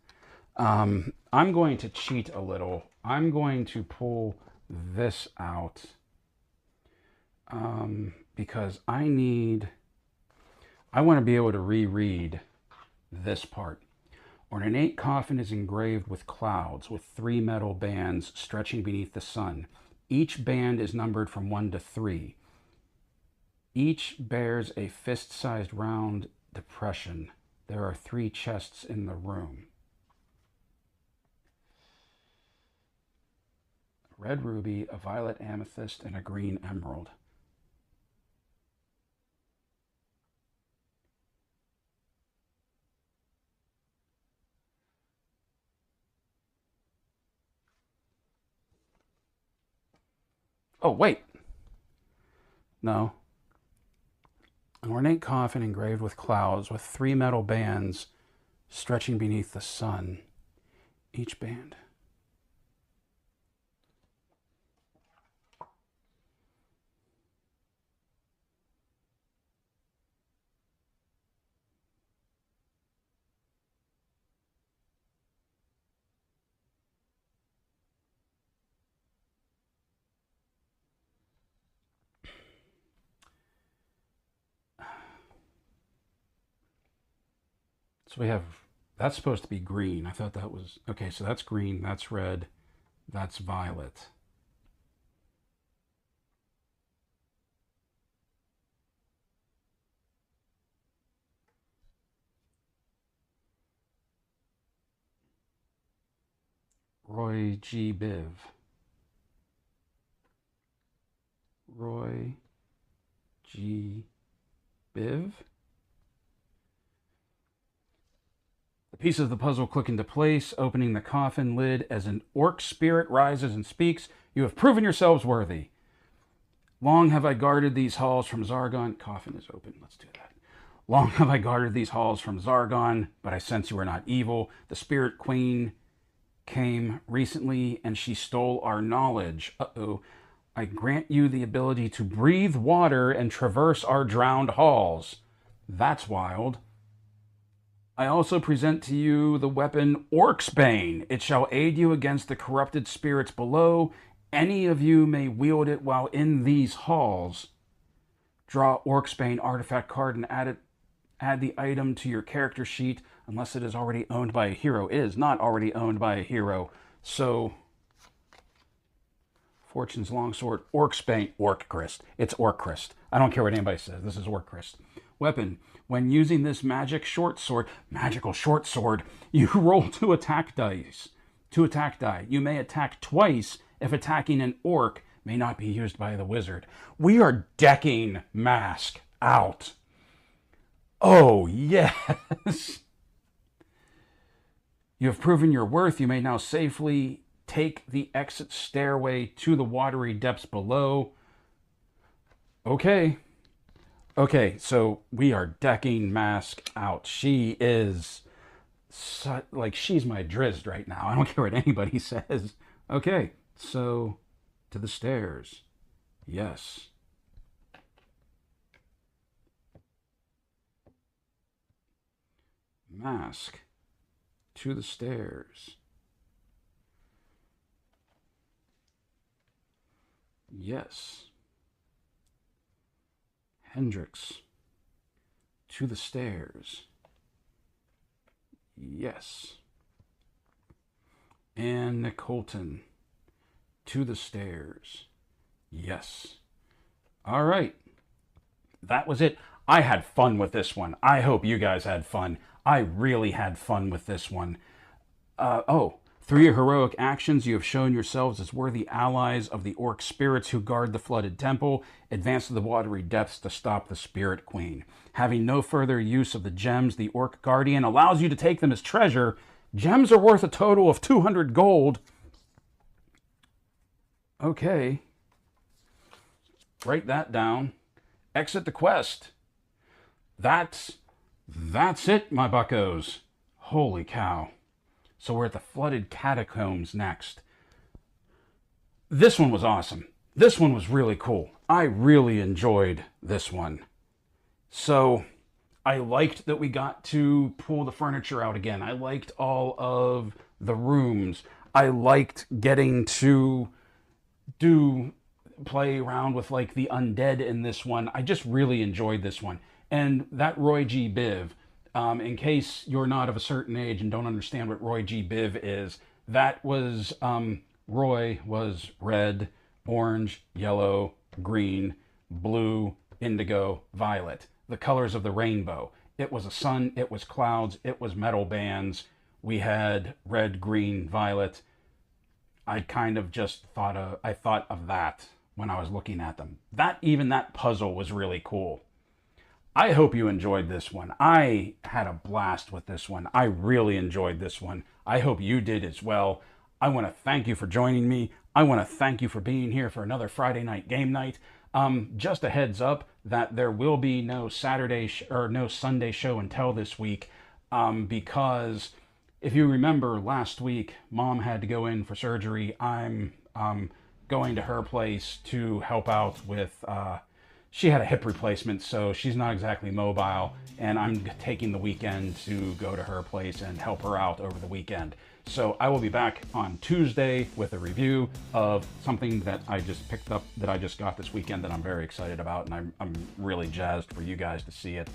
I'm going to cheat a little. I'm going to pull this out because I want to be able to reread this part. Ornate coffin is engraved with clouds with 3 metal bands stretching beneath the sun. Each band is numbered from 1 to 3. Each bears a fist-sized round depression. There are 3 chests in the room. A red ruby, a violet amethyst, and a green emerald. Oh, wait. No. An ornate coffin engraved with clouds with 3 metal bands stretching beneath the sun. Each band. So we have, that's supposed to be green. I thought that was, okay, so that's green, that's red, that's violet. Roy G. Biv. Roy G. Biv. The pieces of the puzzle click into place, opening the coffin lid as an orc spirit rises and speaks. You have proven yourselves worthy. Long have I guarded these halls from Zargon. Coffin is open. Let's do that. Long have I guarded these halls from Zargon, but I sense you are not evil. The Spirit Queen came recently, and she stole our knowledge. Uh-oh. I grant you the ability to breathe water and traverse our drowned halls. That's wild. I also present to you the weapon Orc's Bane. It shall aid you against the corrupted spirits below. Any of you may wield it while in these halls. Draw Orc's Bane artifact card and add the item to your character sheet unless it is already owned by a hero. It is not already owned by a hero. So, Fortune's Longsword, Orc's Bane, Orc-Christ. It's Orc-Christ. I don't care what anybody says. This is Orc-Christ. Weapon. When using this magical short sword, you roll 2 attack dice. 2 attack die. You may attack twice if attacking an orc may not be used by the wizard. We are decking Mask out. Oh, yes. You have proven your worth. You may now safely take the exit stairway to the watery depths below. Okay. Okay, so we are decking Mask out. She is... like, she's my Drizzt right now. I don't care what anybody says. Okay, so to the stairs. Yes. Mask to the stairs. Yes. Hendrix to the stairs. Yes. And Nick Holton to the stairs. Yes. All right. That was it. I had fun with this one. I hope you guys had fun. I really had fun with this one. Through your heroic actions, you have shown yourselves as worthy allies of the orc spirits who guard the flooded temple. Advance to the watery depths to stop the Spirit Queen. Having no further use of the gems, the orc guardian allows you to take them as treasure. Gems are worth a total of 200 gold. Okay. Write that down. Exit the quest. That's it, my buccos. Holy cow. So we're at the flooded catacombs next. This one was awesome. This one was really cool. I really enjoyed this one. So I liked that we got to pull the furniture out again. I liked all of the rooms. I liked getting to play around with like the undead in this one. I just really enjoyed this one. And that Roy G. Biv, in case you're not of a certain age and don't understand what Roy G. Biv is, that was, Roy was red, orange, yellow, green, blue, indigo, violet. The colors of the rainbow. It was a sun, it was clouds, it was metal bands. We had red, green, violet. I kind of just thought of that when I was looking at them. Even that puzzle was really cool. I hope you enjoyed this one. I had a blast with this one. I really enjoyed this one. I hope you did as well. I want to thank you for joining me. I want to thank you for being here for another Friday night game night. Just a heads up that there will be no Sunday show until this week, because if you remember last week, Mom had to go in for surgery. I'm going to her place to help out with. She had a hip replacement, so she's not exactly mobile, and I'm taking the weekend to go to her place and help her out over the weekend. So I will be back on Tuesday with a review of something that I just picked up, that I just got this weekend that I'm very excited about, and I'm really jazzed for you guys to see it.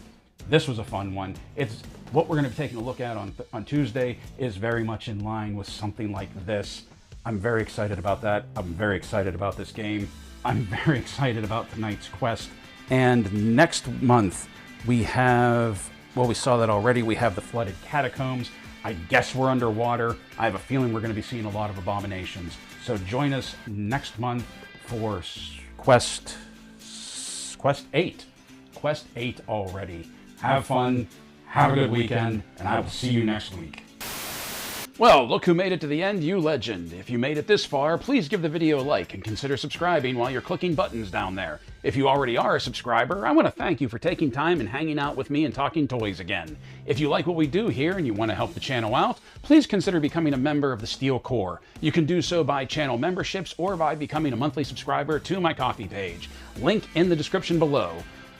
This was a fun one. It's what we're going to be taking a look at on Tuesday is very much in line with something like this. I'm very excited about that. I'm very excited about this game. I'm very excited about tonight's quest. And next month, we have, well, we saw that already. We have the flooded catacombs. I guess we're underwater. I have a feeling we're going to be seeing a lot of abominations. So join us next month for Quest 8. Quest 8 already. Have fun. Have a good weekend. And I will see you next week. Well, look who made it to the end, you legend. If you made it this far, please give the video a like and consider subscribing while you're clicking buttons down there. If you already are a subscriber, I want to thank you for taking time and hanging out with me and talking toys again. If you like what we do here and you want to help the channel out, please consider becoming a member of the Steel Core. You can do so by channel memberships or by becoming a monthly subscriber to my Ko-fi page. Link in the description below.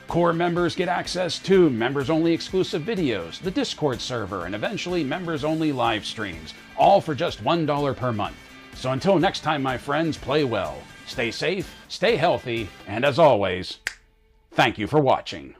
Core members get access to members-only exclusive videos, the Discord server, and eventually members-only live streams, all for just $1 per month. So until next time, my friends, play well, stay safe, stay healthy, and as always, thank you for watching.